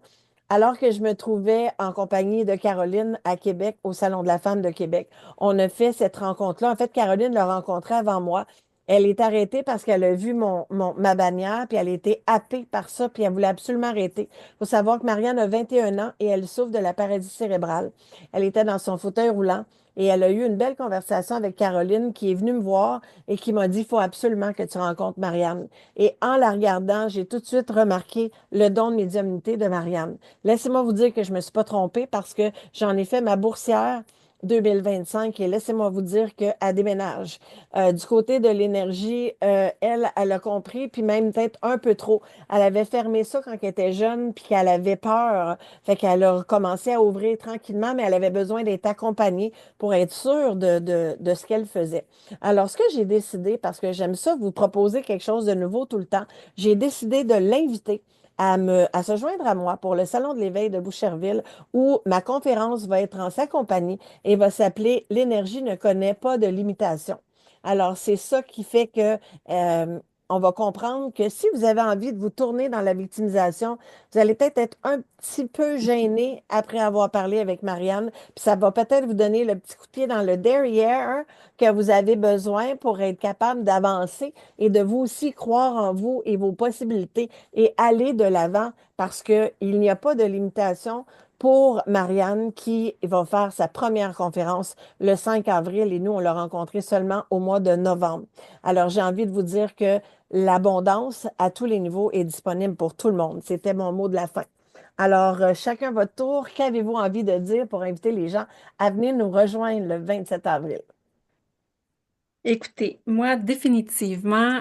Alors que je me trouvais en compagnie de Caroline à Québec, au Salon de la femme de Québec, on a fait cette rencontre-là. En fait, Caroline l'a rencontrée avant moi. Elle est arrêtée parce qu'elle a vu ma bannière, puis elle a été happée par ça, puis elle voulait absolument arrêter. Il faut savoir que Marianne a 21 ans et elle souffre de la paralysie cérébrale. Elle était dans son fauteuil roulant et elle a eu une belle conversation avec Caroline qui est venue me voir et qui m'a dit, il faut absolument que tu rencontres Marianne. Et en la regardant, j'ai tout de suite remarqué le don de médiumnité de Marianne. Laissez-moi vous dire que je ne me suis pas trompée parce que j'en ai fait ma boursière 2025 et laissez-moi vous dire qu'elle déménage. Du côté de l'énergie, elle a compris, puis même peut-être un peu trop. Elle avait fermé ça quand elle était jeune, puis qu'elle avait peur. Fait qu'elle a commencé à ouvrir tranquillement, mais elle avait besoin d'être accompagnée pour être sûre de ce qu'elle faisait. Alors, ce que j'ai décidé, parce que j'aime ça, vous proposer quelque chose de nouveau tout le temps, j'ai décidé de l'inviter à se joindre à moi pour le Salon de l'éveil de Boucherville, où ma conférence va être en sa compagnie et va s'appeler L'énergie ne connaît pas de limitation. Alors, c'est ça qui fait que on va comprendre que si vous avez envie de vous tourner dans la victimisation, vous allez peut-être être un petit peu gêné après avoir parlé avec Marianne, puis ça va peut-être vous donner le petit coup de pied dans le derrière que vous avez besoin pour être capable d'avancer et de vous aussi croire en vous et vos possibilités et aller de l'avant parce qu'il n'y a pas de limitation pour Marianne qui va faire sa première conférence le 5 avril et nous, on l'a rencontrée seulement au mois de novembre. Alors, j'ai envie de vous dire que l'abondance à tous les niveaux est disponible pour tout le monde. C'était mon mot de la fin. Alors, chacun votre tour, qu'avez-vous envie de dire pour inviter les gens à venir nous rejoindre le 27 avril? Écoutez, moi, définitivement,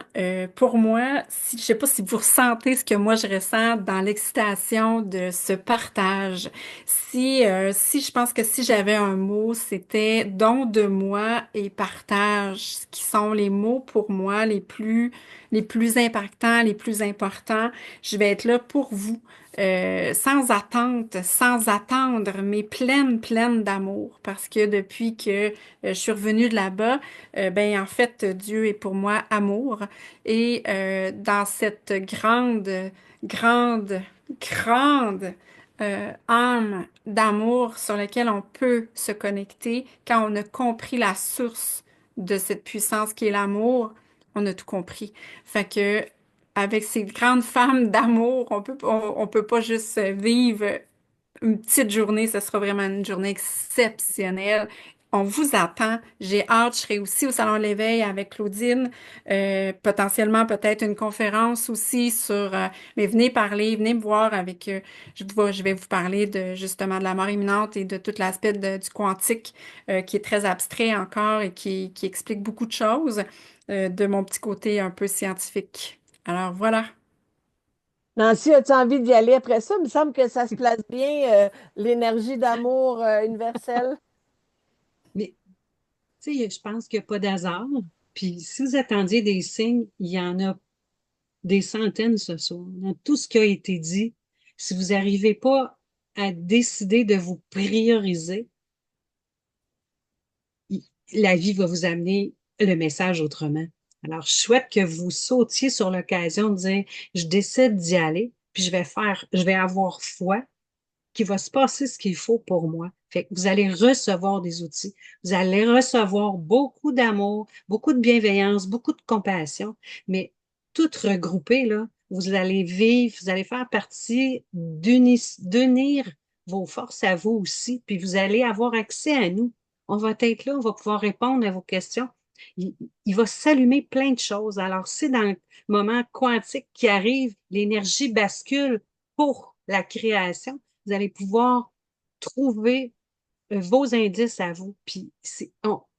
pour moi, si, je sais pas si vous ressentez ce que moi je ressens dans l'excitation de ce partage. Si je pense que si j'avais un mot, c'était don de moi et partage, qui sont les mots pour moi les plus impactants, les plus importants. Je vais être là pour vous. Sans attente, sans attendre, mais pleine d'amour, parce que depuis que je suis revenue de là-bas, ben en fait, Dieu est pour moi amour. Et dans cette grande, grande âme d'amour sur laquelle on peut se connecter, quand on a compris la source de cette puissance qui est l'amour, on a tout compris. Fait que avec ces grandes femmes d'amour, on peut pas juste vivre une petite journée, ce sera vraiment une journée exceptionnelle. On vous attend. J'ai hâte. Je serai aussi au Salon de l'Éveil avec Claudine. Potentiellement, peut-être une conférence aussi mais venez parler, venez me voir avec... je vais vous parler de justement de la mort imminente et de tout l'aspect du quantique qui est très abstrait encore et qui explique beaucoup de choses de mon petit côté un peu scientifique. Alors voilà. Nancy, as-tu envie d'y aller après ça? Il me semble que ça se place bien, l'énergie d'amour universelle. Mais, tu sais, je pense qu'il n'y a pas d'hasard. Puis, si vous attendiez des signes, il y en a des centaines ce soir. Dans tout ce qui a été dit, si vous n'arrivez pas à décider de vous prioriser, la vie va vous amener le message autrement. Alors, je souhaite que vous sautiez sur l'occasion de dire, je décide d'y aller, puis je vais avoir foi qu'il va se passer ce qu'il faut pour moi. Fait que vous allez recevoir des outils, vous allez recevoir beaucoup d'amour, beaucoup de bienveillance, beaucoup de compassion, mais tout regroupé, là, vous allez vivre, vous allez faire partie d'unir vos forces à vous aussi, puis vous allez avoir accès à nous. On va être là, on va pouvoir répondre à vos questions. Il, il va s'allumer plein de choses. Alors, c'est dans le moment quantique qui arrive, l'énergie bascule pour la création, vous allez pouvoir trouver vos indices à vous. Puis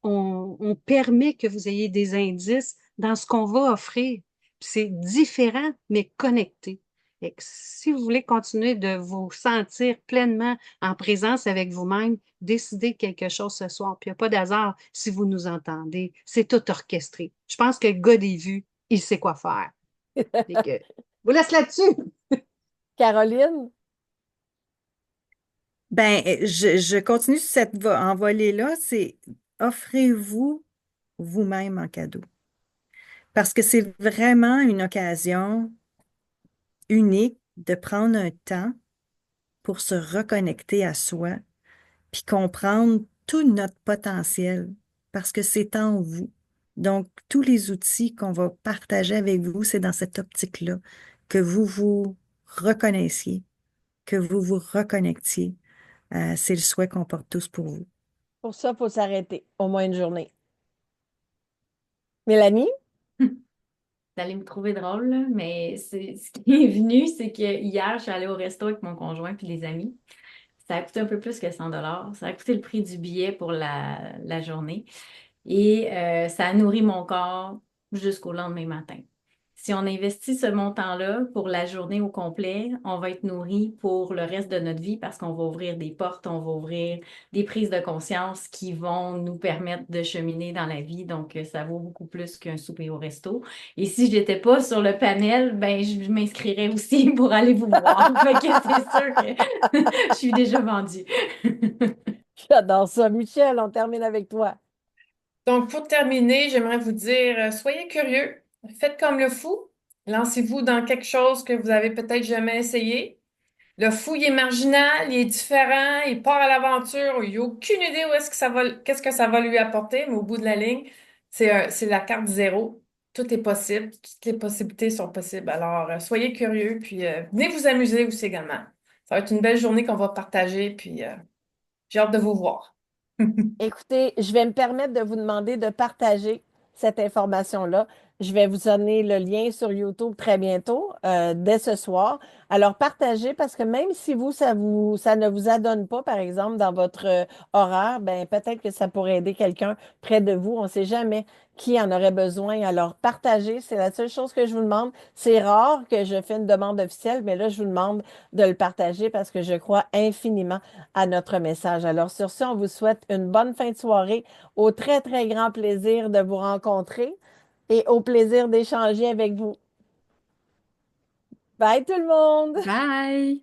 on permet que vous ayez des indices dans ce qu'on va offrir. Puis c'est différent, mais connecté. Et que si vous voulez continuer de vous sentir pleinement en présence avec vous-même, décidez quelque chose ce soir. Puis il n'y a pas d'hasard si vous nous entendez. C'est tout orchestré. Je pense que le gars des vues, il sait quoi faire. Fait que, je vous laisse là-dessus. Caroline? Ben, je continue sur cette envolée-là, c'est offrez-vous vous-même en cadeau. Parce que c'est vraiment une occasion unique de prendre un temps pour se reconnecter à soi, puis comprendre tout notre potentiel, parce que c'est en vous. Donc, tous les outils qu'on va partager avec vous, c'est dans cette optique-là, que vous vous reconnaissiez, que vous vous reconnectiez. C'est le souhait qu'on porte tous pour vous. Pour ça, il faut s'arrêter au moins une journée. Mélanie? Vous allez me trouver drôle, là, mais ce qui est venu, c'est que hier, je suis allée au resto avec mon conjoint puis des amis. Ça a coûté un peu plus que 100 $. Ça a coûté le prix du billet pour la journée. Et ça a nourri mon corps jusqu'au lendemain matin. Si on investit ce montant-là pour la journée au complet, on va être nourri pour le reste de notre vie parce qu'on va ouvrir des portes, on va ouvrir des prises de conscience qui vont nous permettre de cheminer dans la vie. Donc, ça vaut beaucoup plus qu'un souper au resto. Et si je n'étais pas sur le panel, ben, je m'inscrirais aussi pour aller vous voir. Fait que c'est sûr que je suis déjà vendue. J'adore ça. Michel, on termine avec toi. Donc, pour terminer, j'aimerais vous dire, soyez curieux, faites comme le fou, lancez-vous dans quelque chose que vous avez peut-être jamais essayé. Le fou, il est marginal, il est différent, il part à l'aventure, il n'a aucune idée où est-ce que ça va, qu'est-ce que ça va lui apporter, mais au bout de la ligne, c'est la carte zéro. Tout est possible, toutes les possibilités sont possibles. Alors, soyez curieux, puis venez vous amuser aussi également. Ça va être une belle journée qu'on va partager, puis j'ai hâte de vous voir. Écoutez, je vais me permettre de vous demander de partager cette information-là. Je vais vous donner le lien sur YouTube très bientôt, dès ce soir. Alors, partagez parce que même si ça ne vous adonne pas, par exemple, dans votre horaire, ben peut-être que ça pourrait aider quelqu'un près de vous. On ne sait jamais qui en aurait besoin. Alors, partagez, c'est la seule chose que je vous demande. C'est rare que je fais une demande officielle, mais là, je vous demande de le partager parce que je crois infiniment à notre message. Alors, sur ce, on vous souhaite une bonne fin de soirée, au très, très grand plaisir de vous rencontrer et au plaisir d'échanger avec vous. Bye tout le monde! Bye!